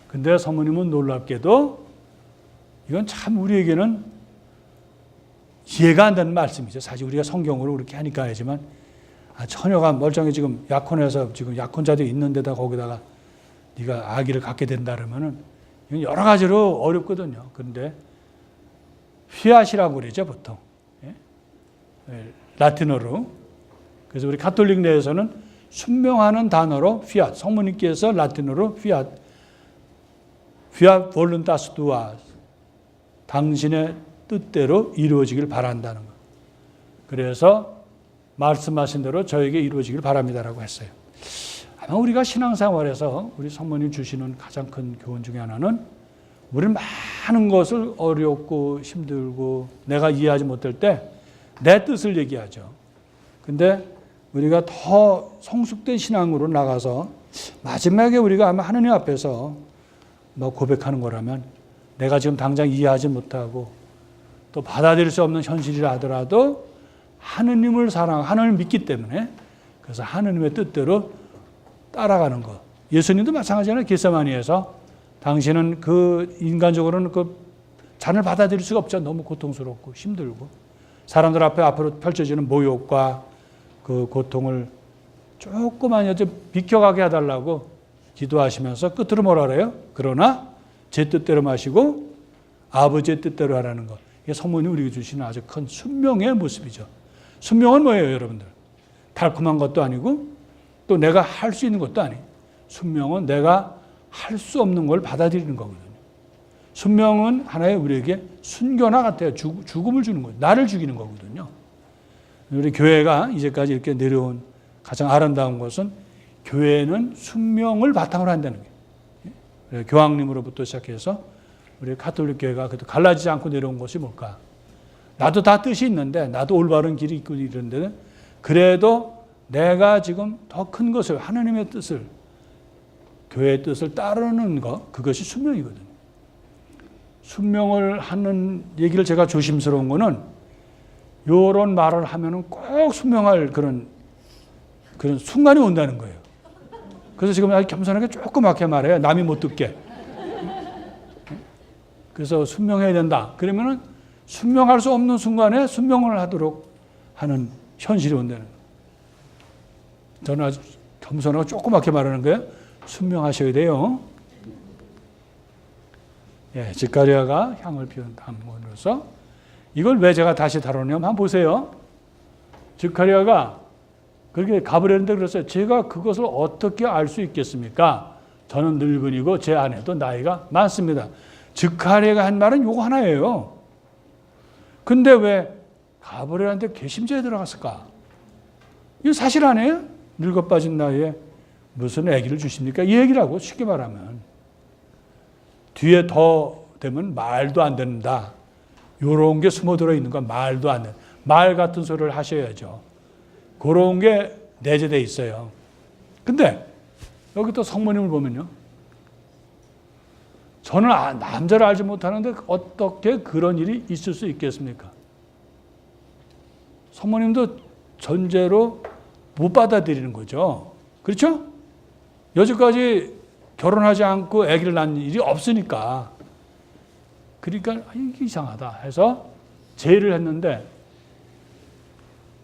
근데 성모님은 놀랍게도 이건 참 우리에게는 이해가 안 되는 말씀이죠. 사실 우리가 성경으로 그렇게 하니까 하지만 처녀가 멀쩡히 지금 약혼해서 지금 약혼자도 있는데다 거기다가 네가 아기를 갖게 된다 그러면은 여러 가지로 어렵거든요. 그런데 피앗이라고 그러죠, 보통. 라틴어로. 그래서 우리 가톨릭 내에서는 순명하는 단어로 피앗, 성모님께서 라틴어로 피앗 볼룬타스 투아, 당신의 뜻대로 이루어지길 바란다는 것. 그래서 말씀하신 대로 저에게 이루어지길 바랍니다라고 했어요. 아마 우리가 신앙생활에서 우리 성모님 주시는 가장 큰 교훈 중에 하나는 우리는 많은 것을 어렵고 힘들고 내가 이해하지 못할 때 내 뜻을 얘기하죠. 근데 우리가 더 성숙된 신앙으로 나가서 마지막에 우리가 아마 하느님 앞에서 고백하는 거라면 내가 지금 당장 이해하지 못하고 또 받아들일 수 없는 현실이라 하더라도 하느님을 하나님을 믿기 때문에 그래서 하느님의 뜻대로 따라가는 것. 예수님도 마찬가지잖아요. 겟세마니에서 당신은 인간적으로는 잔을 받아들일 수가 없죠. 너무 고통스럽고 힘들고 사람들 앞으로 펼쳐지는 모욕과 그 고통을 조금만이라도 비켜가게 해달라고 기도하시면서 끝으로 뭐라 그래요? 그러나 제 뜻대로 마시고 아버지의 뜻대로 하라는 것. 이게 성모님이 우리에게 주시는 아주 큰 순명의 모습이죠. 순명은 뭐예요, 여러분들? 달콤한 것도 아니고 또 내가 할 수 있는 것도 아니에요. 순명은 내가 할 수 없는 걸 받아들이는 거거든요. 순명은 하나의 우리에게 순교나 같아요. 죽음을 주는 거예요. 나를 죽이는 거거든요. 우리 교회가 이제까지 이렇게 내려온 가장 아름다운 것은 교회는 순명을 바탕으로 한다는 거예요. 교황님으로부터 시작해서 우리 가톨릭 교회가 갈라지지 않고 내려온 것이 뭘까? 나도 다 뜻이 있는데 나도 올바른 길이 있고 이런데 그래도 내가 지금 더 큰 것을 하나님의 뜻을 교회의 뜻을 따르는 것 그것이 순명이거든요. 순명을 하는 얘기를 제가 조심스러운 거는 이런 말을 하면은 꼭 순명할 그런 순간이 온다는 거예요. 그래서 지금 아주 겸손하게 조그맣게 말해요. 남이 못 듣게. 그래서 순명해야 된다. 그러면은 순명할 수 없는 순간에 순명을 하도록 하는 현실이 온다는 거예요. 저는 아주 겸손하고 조그맣게 말하는 거예요. 순명하셔야 돼요. 지카리아가 향을 피운 담론으로서 이걸 왜 제가 다시 다루냐면 한번 보세요. 지카리아가 그렇게 가버렸는데 그랬어요. 제가 그것을 어떻게 알 수 있겠습니까? 저는 늙은이고 제 아내도 나이가 많습니다. 지카리아가 한 말은 요거 하나예요. 근데 왜 가버렸는데 괘씸죄에 들어갔을까? 이거 사실 아니에요? 늙어 빠진 나이에 무슨 아기를 주십니까? 이 얘기라고 쉽게 말하면. 뒤에 더 되면 말도 안 된다. 요런 게 숨어 들어있는 건 말도 안 된다. 말 같은 소리를 하셔야죠. 그런 게 내재되어 있어요. 근데 여기 또 성모님을 보면요. 저는 남자를 알지 못하는데 어떻게 그런 일이 있을 수 있겠습니까? 성모님도 전제로 못 받아들이는 거죠. 그렇죠? 여지까지 결혼하지 않고 아기를 낳는 일이 없으니까. 그러니까 이게 이상하다 해서 제의를 했는데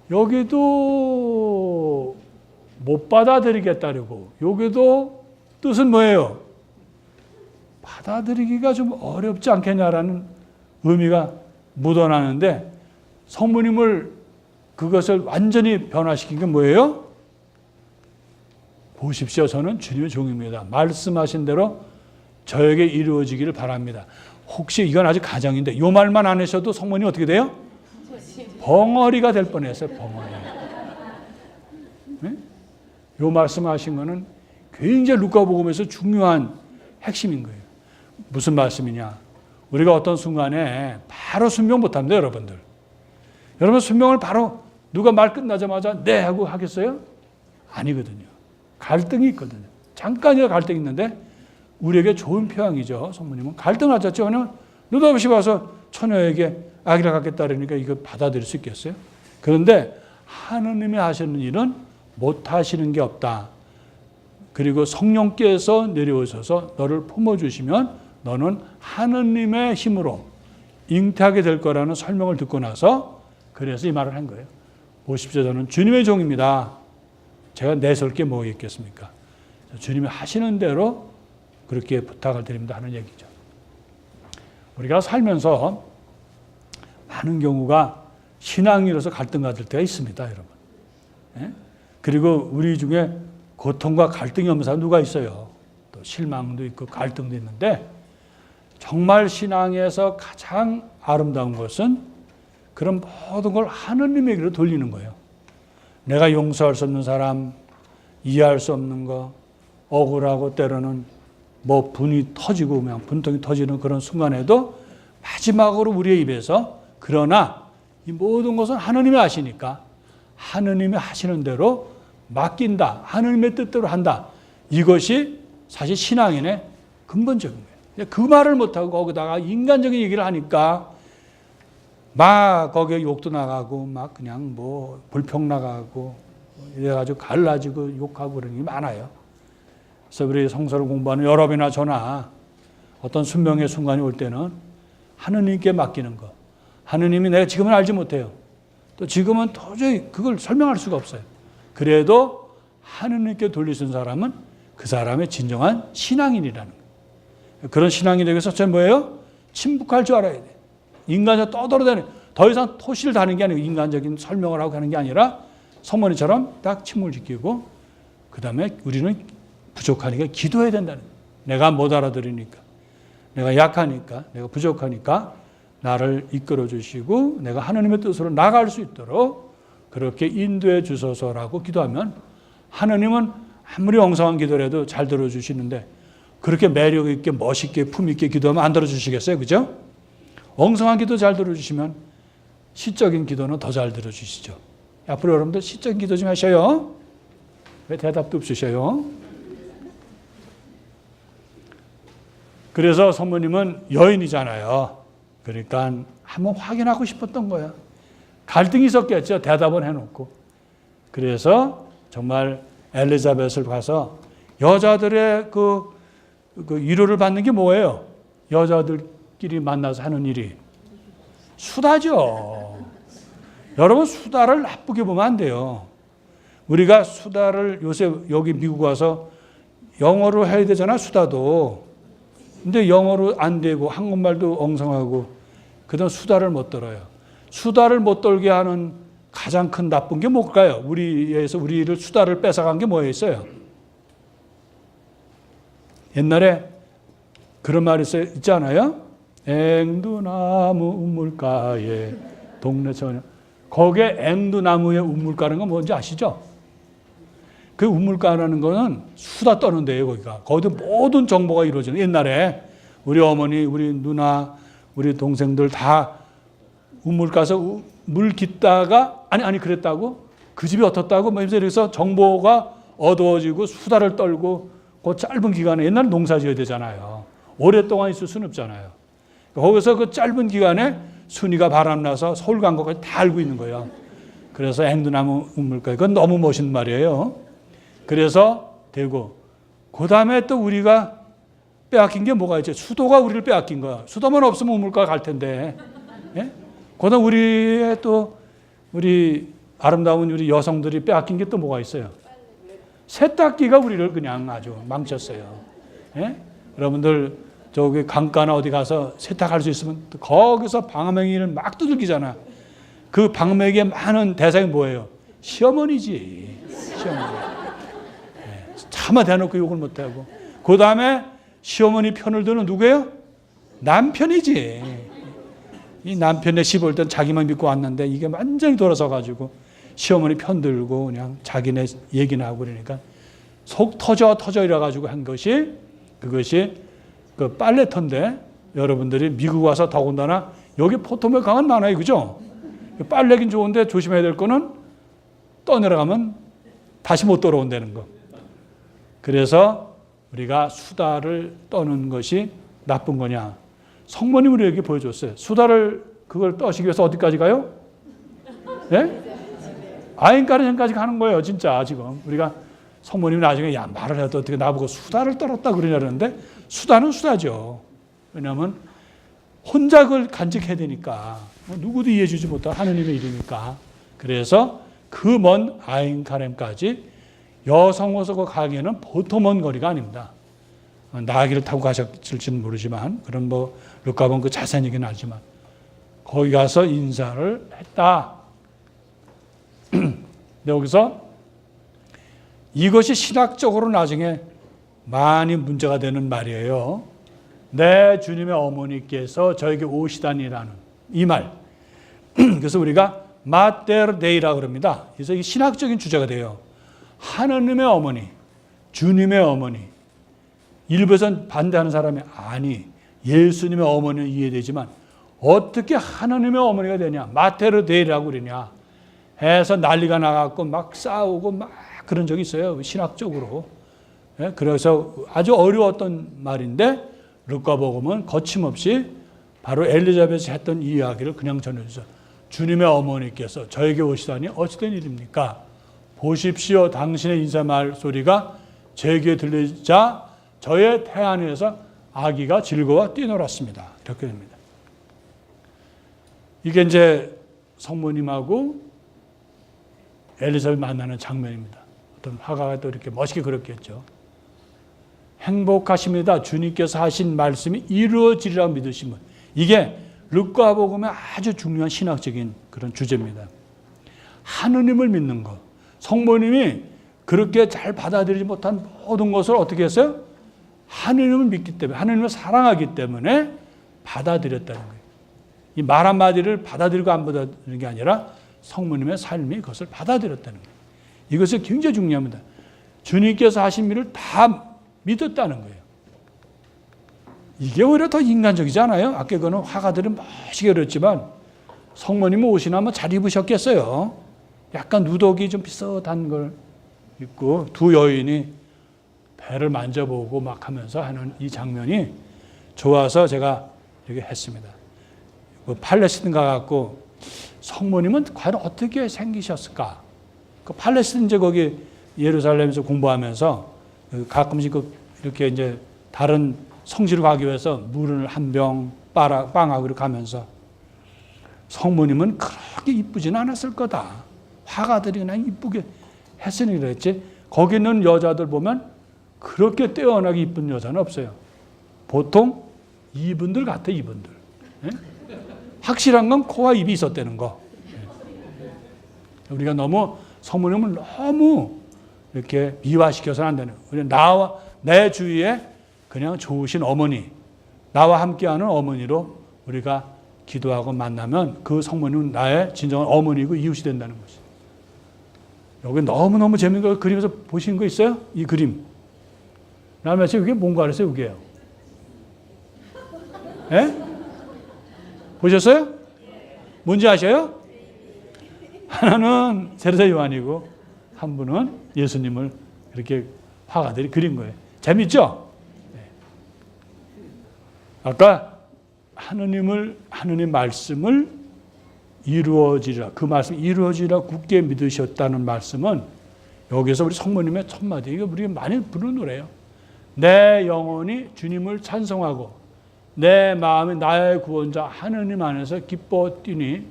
여기도 못 받아들이겠다고 여기도 뜻은 뭐예요? 받아들이기가 좀 어렵지 않겠냐라는 의미가 묻어나는데 성모님을 그것을 완전히 변화시킨 게 뭐예요? 보십시오. 저는 주님의 종입니다. 말씀하신 대로 저에게 이루어지기를 바랍니다. 혹시 이건 아직 가정인데 이 말만 안 하셔도 성모님 어떻게 돼요? 벙어리가 될 뻔했어요. 벙어리. 네? 이 말씀하신 거는 굉장히 루카복음에서 중요한 핵심인 거예요. 무슨 말씀이냐? 우리가 어떤 순간에 바로 순명 못합니다. 여러분들. 여러분 순명을 바로 누가 말 끝나자마자 네 하고 하겠어요? 아니거든요. 갈등이 있거든요. 잠깐이라도 갈등이 있는데 우리에게 좋은 표현이죠. 성모님은 갈등을 하셨죠. 왜냐하면 느닷없이 와서 처녀에게 아기를 갖겠다 그러니까 이거 받아들일 수 있겠어요? 그런데 하느님이 하시는 일은 못하시는 게 없다. 그리고 성령께서 내려오셔서 너를 품어주시면 너는 하느님의 힘으로 잉태하게 될 거라는 설명을 듣고 나서 그래서 이 말을 한 거예요. 보십시오. 저는 주님의 종입니다. 제가 내설 게 뭐 있겠습니까? 주님이 하시는 대로 그렇게 부탁을 드립니다 하는 얘기죠. 우리가 살면서 많은 경우가 신앙이라서 갈등 가질 때가 있습니다, 여러분. 예? 그리고 우리 중에 고통과 갈등이 없는 사람 누가 있어요? 또 실망도 있고 갈등도 있는데 정말 신앙에서 가장 아름다운 것은 그런 모든 걸 하느님에게로 돌리는 거예요. 내가 용서할 수 없는 사람, 이해할 수 없는 거, 억울하고 때로는 뭐 분이 터지고 그냥 분통이 터지는 그런 순간에도 마지막으로 우리의 입에서 그러나 이 모든 것은 하느님이 아시니까 하느님이 하시는 대로 맡긴다. 하느님의 뜻대로 한다. 이것이 사실 신앙인의 근본적인 거예요. 그 말을 못하고 거기다가 인간적인 얘기를 하니까 막 거기에 욕도 나가고 막 그냥 뭐 불평 나가고 이래가지고 갈라지고 욕하고 그런 게 많아요. 그래서 우리 성서를 공부하는 여러분이나 저나 어떤 순명의 순간이 올 때는 하느님께 맡기는 거. 하느님이 내가 지금은 알지 못해요. 또 지금은 도저히 그걸 설명할 수가 없어요. 그래도 하느님께 돌리신 사람은 그 사람의 진정한 신앙인이라는 거예요. 그런 신앙이 되기 위해서 저는 뭐예요? 침묵할 줄 알아야 돼요. 인간적 떠들어대는 더 이상 토시를 다는 게 아니고 인간적인 설명을 하고 하는 게 아니라 성모니처럼 딱 침묵을 지키고 그 다음에 우리는 부족하니까 기도해야 된다는 거예요. 내가 못 알아들으니까 내가 약하니까 내가 부족하니까 나를 이끌어 주시고 내가 하나님의 뜻으로 나갈 수 있도록 그렇게 인도해 주소서라고 기도하면 하나님은 아무리 엉성한 기도를 해도 잘 들어주시는데 그렇게 매력 있게 멋있게 품 있게 기도하면 안 들어주시겠어요? 그죠? 엉성한 기도 잘 들어주시면 시적인 기도는 더 잘 들어주시죠. 앞으로 여러분들 시적인 기도 좀 하셔요. 왜 대답도 없으셔요? 그래서 성모님은 여인이잖아요. 그러니까 한번 확인하고 싶었던 거야. 갈등이 있었겠죠. 대답은 해놓고. 그래서 정말 엘리자벳을 가서 여자들의 그 위로를 받는 게 뭐예요? 여자들끼리 만나서 하는 일이 수다죠. 여러분 수다를 나쁘게 보면 안 돼요. 우리가 수다를 요새 여기 미국 와서 영어로 해야 되잖아, 수다도. 근데 영어로 안 되고 한국말도 엉성하고 그다음 수다를 못 떨어요. 수다를 못 떨게 하는 가장 큰 나쁜 게 뭘까요? 우리에서 우리를 수다를 뺏어간 게 뭐였어요? 옛날에 그런 말이 있잖아요. 앵두나무 우물가에 동네 처녀. 거기에 앵두나무에 우물가라는 건 뭔지 아시죠? 그 우물가라는 거는 수다 떠는 데예요, 거기가. 거기도 모든 정보가 이루어지는. 옛날에 우리 어머니, 우리 누나, 우리 동생들 다 우물 가서 물 깃다가 아니 그랬다고 그 집이 어떻다고 뭐 이래서 정보가 어두워지고 수다를 떨고 그 짧은 기간에 옛날 농사 지어야 되잖아요. 오랫동안 있을 수는 없잖아요. 거기서 그 짧은 기간에 순이가 바람나서 서울 간 것까지 다 알고 있는 거예요. 그래서 앵두나무 우물가 이건 너무 멋있는 말이에요. 그래서 되고 그 다음에 또 우리가 빼앗긴 게 뭐가 있죠? 수도가 우리를 빼앗긴 거야. 수도만 없으면 우물가 갈 텐데. 예? 그다음 우리의 또 우리 아름다운 우리 여성들이 빼앗긴 게 또 뭐가 있어요? 세탁기가 우리를 그냥 아주 망쳤어요. 예? 여러분들 저기 강가나 어디 가서 세탁할 수 있으면 거기서 방맹이를 막 두들기잖아. 그 방맹이에 많은 대상이 뭐예요? 시어머니지. 시어머니. 예. 차마 대놓고 욕을 못하고. 그 다음에 시어머니 편을 드는 누구예요? 남편이지. 이 남편의 시볼 땐 자기만 믿고 왔는데 이게 완전히 돌아서 가지고 시어머니 편 들고 그냥 자기네 얘기나 하고 그러니까 속 터져 이래가지고 한 것이 그것이 그 빨래터인데 여러분들이 미국 와서 더군다나 여기 포토맥 강은 많아요. 그죠? 빨래긴 좋은데 조심해야 될 거는 떠내려가면 다시 못 돌아온다는 거. 그래서 우리가 수다를 떠는 것이 나쁜 거냐. 성모님 우리에게 보여줬어요. 수다를 그걸 떠시기 위해서 어디까지 가요? 예? 아인가르전까지 가는 거예요. 진짜 지금. 우리가 성모님이 나중에 야 말을 해도 어떻게 나보고 수다를 떨었다 그러냐는데 수다는 수다죠. 왜냐하면 혼자 그걸 간직해야 되니까. 누구도 이해해 주지 못할 하느님의 일이니까. 그래서 그 먼 아인카렘까지 여성호서 가기에는 보통 먼 거리가 아닙니다. 나귀를 타고 가셨을지는 모르지만, 그런 뭐 르카본 그 자세한 얘기는 알지만 거기 가서 인사를 했다. 여기서 이것이 신학적으로 나중에 많이 문제가 되는 말이에요. 내 주님의 어머니께서 저에게 오시다니라는 이 말. 그래서 우리가 마테르 데이라고 그럽니다. 그래서 이게 신학적인 주제가 돼요. 하느님의 어머니, 주님의 어머니. 일부에서는 반대하는 사람이 아니, 예수님의 어머니는 이해되지만 어떻게 하느님의 어머니가 되냐, 마테르 데이라고 그러냐 해서 난리가 나갖고 막 싸우고 막 그런 적이 있어요, 신학적으로. 그래서 아주 어려웠던 말인데 루카복음은 거침없이 바로 엘리자벳이 했던 이 이야기를 그냥 전해주죠. 주님의 어머니께서 저에게 오시다니 어찌된 일입니까? 보십시오, 당신의 인사 말소리가 제 귀에 들리자 저의 태안에서 아기가 즐거워 뛰놀았습니다. 이렇게 됩니다. 이게 이제 성모님하고 엘리사벳 만나는 장면입니다. 어떤 화가가 또 이렇게 멋있게 그렸겠죠. 행복하십니다. 주님께서 하신 말씀이 이루어지리라 믿으시면. 이게 루카복음의 아주 중요한 신학적인 그런 주제입니다. 하느님을 믿는 것. 성모님이 그렇게 잘 받아들이지 못한 모든 것을 어떻게 했어요? 하느님을 믿기 때문에, 하느님을 사랑하기 때문에 받아들였다는 거예요. 이 말 한마디를 받아들이고 안 받아들이는 게 아니라 성모님의 삶이 그것을 받아들였다는 거예요. 이것이 굉장히 중요합니다. 주님께서 하신 일을 다 믿었다는 거예요. 이게 오히려 더 인간적이지 않아요? 아까 그거는 화가들은 멋지게 그렸지만 성모님은 옷이나 뭐 잘 입으셨겠어요. 약간 누더기 좀 비슷한 걸 입고 두 여인이 배를 만져보고 막 하면서 하는 이 장면이 좋아서 제가 이렇게 했습니다. 팔레스틴 가갖고 성모님은 과연 어떻게 생기셨을까? 그 팔레스틴 이제 거기 예루살렘에서 공부하면서 가끔씩 이렇게 이제 다른 성지로 가기 위해서 물을 한 병 빵하고 가면서 성모님은 그렇게 이쁘지는 않았을 거다. 화가들이 그냥 이쁘게 했으니 그랬지. 거기 있는 여자들 보면 그렇게 뛰어나게 이쁜 여자는 없어요. 보통 이분들 같아, 이분들. 네? 확실한 건 코와 입이 있었다는 거. 네. 우리가 너무 성모님을 너무 이렇게 미화시켜서는 안 되는 거예요. 나와 내 주위에 그냥 좋으신 어머니, 나와 함께하는 어머니로 우리가 기도하고 만나면 그 성모님은 나의 진정한 어머니고 이웃이 된다는 것이. 여기 너무너무 재밌는 거 그림에서 보신 거 있어요? 이 그림. 라면서 이게 뭔가 그랬어요, 이게요. 예? 보셨어요? 뭔지 아셔요? 하나는 세례자 요한이고 한 분은 예수님을 이렇게 화가들이 그린 거예요. 재밌죠? 네. 아까 하느님 말씀을 이루어지라, 그 말씀 이루어지라 굳게 믿으셨다는 말씀은 여기서 우리 성모님의 첫 마디, 이거 우리가 많이 부르는 노래예요. 내 영혼이 주님을 찬송하고 내 마음이 나의 구원자 하느님 안에서 기뻐 뛰니.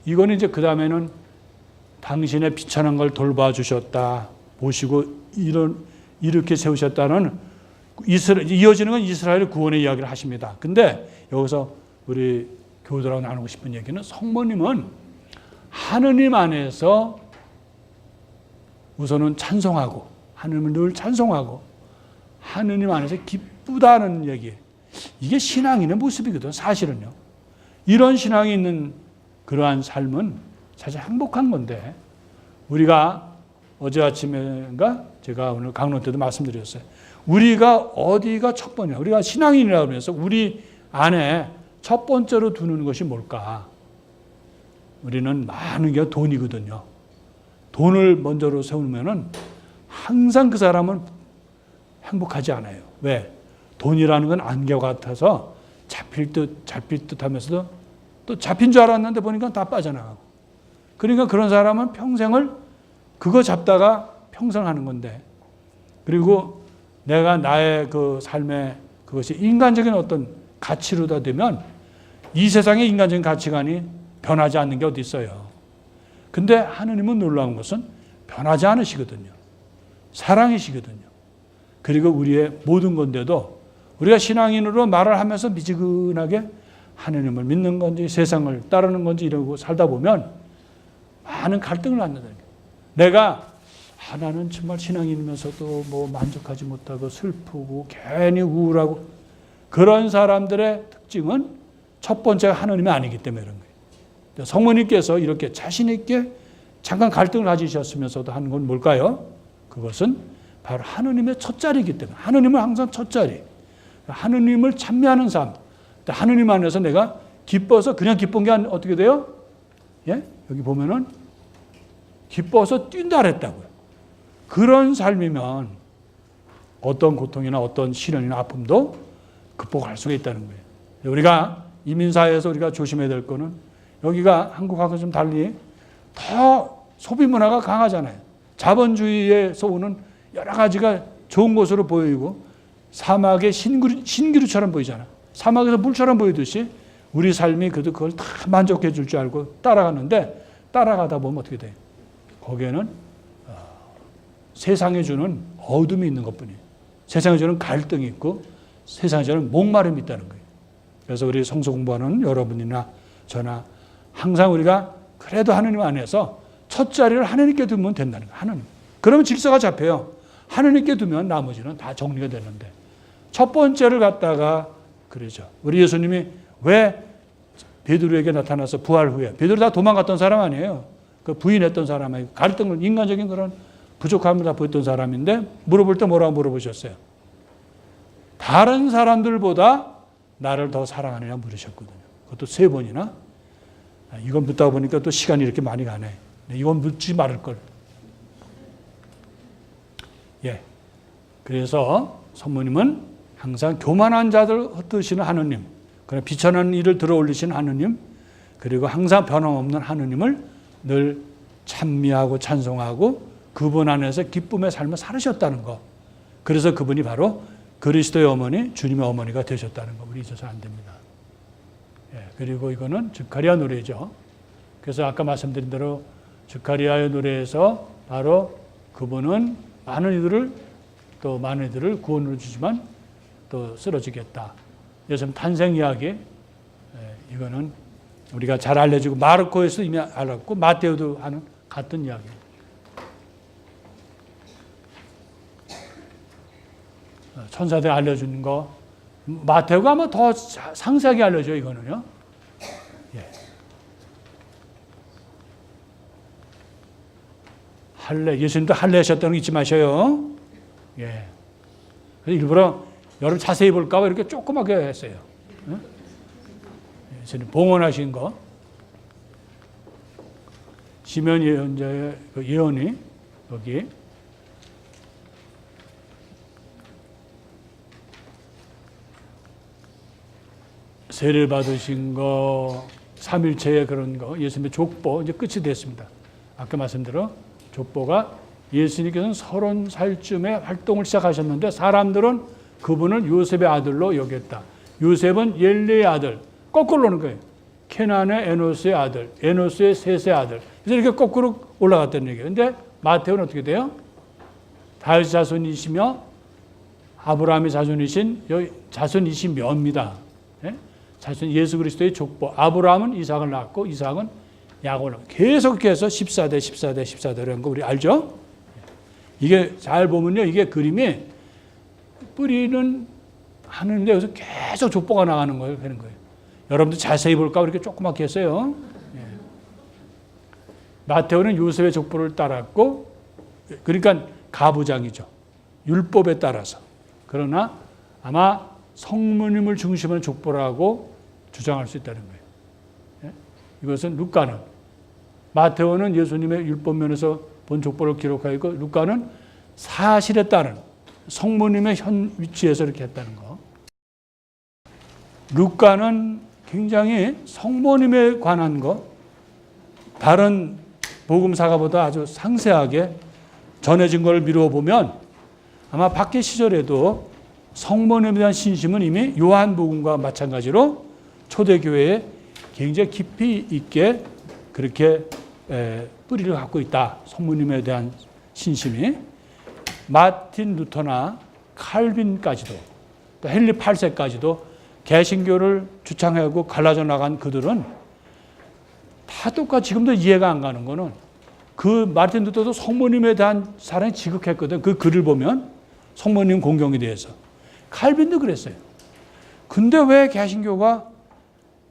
이거는 이제 그 다음에는 당신의 비천한 걸 돌봐주셨다 보시고 이렇게 세우셨다는 이어지는 건 이스라엘의 구원의 이야기를 하십니다. 근데 여기서 우리 교우들하고 나누고 싶은 얘기는 성모님은 하느님 안에서 우선은 찬송하고 하느님을 늘 찬송하고 하느님 안에서 기쁘다는 얘기. 이게 신앙인의 모습이거든, 사실은요. 이런 신앙이 있는 그러한 삶은 사실 행복한 건데, 우리가 어제 아침인가 제가 오늘 강론 때도 말씀드렸어요. 우리가 어디가 첫 번이야? 우리가 신앙인이라고 하면서 우리 안에 첫 번째로 두는 것이 뭘까? 우리는 많은 게 돈이거든요. 돈을 먼저로 세우면은 항상 그 사람은 행복하지 않아요. 왜? 돈이라는 건 안개 같아서 잡힐 듯 하면서도 또 잡힌 줄 알았는데 보니까 다 빠져나가고. 그러니까 그런 사람은 평생을 그거 잡다가 평생 하는 건데, 그리고 내가 나의 그 삶의 그것이 인간적인 어떤 가치로다 되면 이 세상의 인간적인 가치관이 변하지 않는 게 어디 있어요. 근데 하느님은 놀라운 것은 변하지 않으시거든요. 사랑이시거든요. 그리고 우리의 모든 건데도 우리가 신앙인으로 말을 하면서 미지근하게 하느님을 믿는 건지 세상을 따르는 건지 이러고 살다 보면 많은 갈등을 갖는다는 거예요. 내가 나는 정말 신앙인이면서도 뭐 만족하지 못하고 슬프고 괜히 우울하고 그런 사람들의 특징은 첫 번째가 하느님이 아니기 때문에 그런 거예요. 성모님께서 이렇게 자신 있게 잠깐 갈등을 가지셨으면서도 하는 건 뭘까요? 그것은 바로 하느님의 첫 자리이기 때문에 하느님은 항상 첫 자리. 하느님을 찬미하는 삶. 하느님 안에서 내가 기뻐서 그냥 기쁜 게 어떻게 돼요? 예? 여기 보면은 기뻐서 뛴다 그랬다고요. 그런 삶이면 어떤 고통이나 어떤 시련이나 아픔도 극복할 수가 있다는 거예요. 우리가 이민사회에서 우리가 조심해야 될 거는 여기가 한국하고 좀 달리 더 소비 문화가 강하잖아요. 자본주의에서 오는 여러 가지가 좋은 것으로 보이고 사막의 신기루처럼 보이잖아. 사막에서 물처럼 보이듯이 우리 삶이 그걸 다 만족해 줄 줄 알고 따라가는데 따라가다 보면 어떻게 돼요? 거기에는 세상에 주는 어둠이 있는 것뿐이에요. 세상에 주는 갈등이 있고 세상에 주는 목마름이 있다는 거예요. 그래서 우리 성서 공부하는 여러분이나 저나 항상 우리가 그래도 하느님 안에서 첫 자리를 하느님께 두면 된다는 거예요. 하느님. 그러면 질서가 잡혀요. 하느님께 두면 나머지는 다 정리가 되는데 첫 번째를 갖다가 그러죠. 우리 예수님이 왜 베드로에게 나타나서 부활 후에 베드로 다 도망갔던 사람 아니에요. 그 부인했던 사람 아니에요. 갈등을 인간적인 그런 부족함을 다 보였던 사람인데 물어볼 때 뭐라고 물어보셨어요? 다른 사람들보다 나를 더 사랑하느냐 물으셨거든요. 그것도 3번이나. 이건 묻다 보니까 또 시간이 이렇게 많이 가네. 이건 묻지 말을 걸. 예. 그래서 성모님은 항상 교만한 자들 흩으시는 하느님, 그러나 비천한 일을 들어 올리시는 하느님, 그리고 항상 변함없는 하느님을 늘 찬미하고 찬송하고 그분 안에서 기쁨의 삶을 살으셨다는 것. 그래서 그분이 바로 그리스도의 어머니, 주님의 어머니가 되셨다는 거 우리 잊어서 안 됩니다. 예, 그리고 이거는 즉가리아 노래죠. 그래서 아까 말씀드린 대로 즉가리아의 노래에서 바로 그분은 많은 이들을 구원으로 주지만 또 쓰러지겠다. 예수님 탄생 이야기, 이거는 우리가 잘 알려지고 마르코에서 이미 알았고 마테오도 하는 같은 이야기입니다. 천사들 알려주는 거 마테오가 아마 더 상세하게 알려줘요. 이거는요. 예. 할례, 예수님도 할례하셨다는 거 잊지 마셔요. 예. 그래서 일부러 여러분 자세히 볼까 봐 이렇게 조그맣게 했어요. 예수님 봉헌하신 거. 시면 예언자의 그 예언이 여기 세례 받으신 거, 삼일체의 그런 거, 예수님의 족보 이제 끝이 됐습니다. 아까 말씀대로 족보가 예수님께서는 30살쯤에 활동을 시작하셨는데 사람들은 그분을 요셉의 아들로 여겼다. 요셉은 옐레의 아들, 거꾸로 오는 거예요. 케난의 에노스의 아들, 에노스의 셋의 아들. 그래서 이렇게 거꾸로 올라갔다는 얘기예요. 근데 마태오는 어떻게 돼요? 다윗 자손이시며 아브라함의 자손이시며입니다. 예? 자손 예수 그리스도의 족보. 아브라함은 이삭을 낳았고 이삭은 야곱을 낳았고 계속해서 14대 14대 14대라는 거 우리 알죠? 이게 잘 보면요. 이게 그림이 뿌리는 하는데 여기서 계속 족보가 나가는 거예요. 그런 거예요. 여러분도 자세히 볼까 이렇게 조그맣게 했어요. 예. 마테오는 요셉의 족보를 따랐고 그러니까 가부장이죠. 율법에 따라서. 그러나 아마 성모님을 중심으로 족보라고 주장할 수 있다는 거예요. 예? 이것은 루카는 마테오는 예수님의 율법면에서 본 족보를 기록하고 루카는 사실에 따른 성모님의 현 위치에서 이렇게 했다는 거. 루카는 굉장히 성모님에 관한 거 다른 복음사가보다 아주 상세하게 전해진 걸 미루어 보면 아마 박해 시절에도 성모님에 대한 신심은 이미 요한복음과 마찬가지로 초대교회에 굉장히 깊이 있게 그렇게 뿌리를 갖고 있다. 성모님에 대한 신심이. 마틴 루터나 칼빈까지도 또 헨리 8세까지도 개신교를 주창하고 갈라져 나간 그들은 다 똑같이 지금도 이해가 안 가는 거는 그 마틴 루터도 성모님에 대한 사랑이 지극했거든. 그 글을 보면 성모님 공경에 대해서. 칼빈도 그랬어요. 근데 왜 개신교가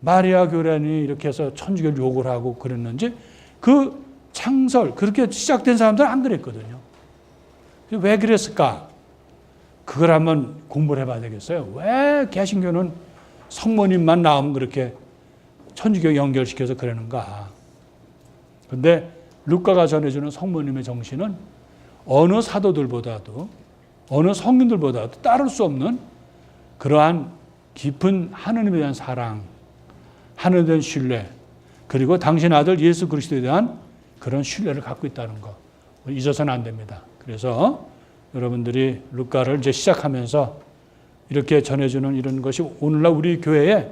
마리아 교란이 이렇게 해서 천주교를 욕을 하고 그랬는지 그 창설 그렇게 시작된 사람들은 안 그랬거든요. 왜 그랬을까? 그걸 한번 공부를 해봐야 되겠어요. 왜 개신교는 성모님만 나오면 그렇게 천주교 연결시켜서 그러는가? 근데 루카가 전해주는 성모님의 정신은 어느 사도들보다도 어느 성인들보다도 따를 수 없는 그러한 깊은 하느님에 대한 사랑, 하느님에 대한 신뢰, 그리고 당신 아들 예수 그리스도에 대한 그런 신뢰를 갖고 있다는 거 잊어서는 안 됩니다. 그래서 여러분들이 루카를 이제 시작하면서 이렇게 전해주는 이런 것이 오늘날 우리 교회에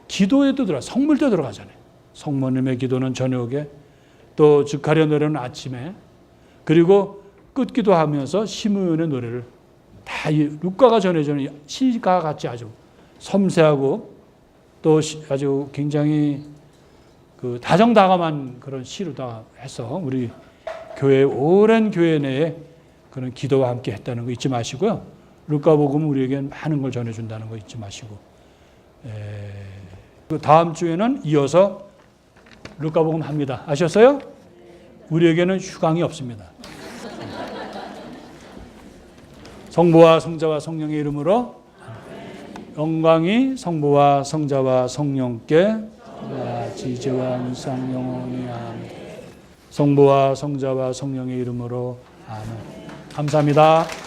기도에도 들어가, 성물도 들어가잖아요. 성모님의 기도는 저녁에, 또 즉하려 노래는 아침에, 그리고 끝기도 하면서 심의원의 노래를 다 루카가 전해주는 시가 같이 아주 섬세하고 또 아주 굉장히 그 다정다감한 그런 시로 다 해서 우리 교회, 오랜 교회 내에 그런 기도와 함께 했다는 거 잊지 마시고요. 루카복음 우리에게 많은 걸 전해준다는 거 잊지 마시고. 다음 주에는 이어서 루카복음 합니다. 아셨어요? 우리에게는 휴강이 없습니다. 성부와 성자와 성령의 이름으로 영광이 성부와 성자와 성령께 지지와 항상 영원히 아멘. 성부와 성자와 성령의 이름으로 아멘. 감사합니다.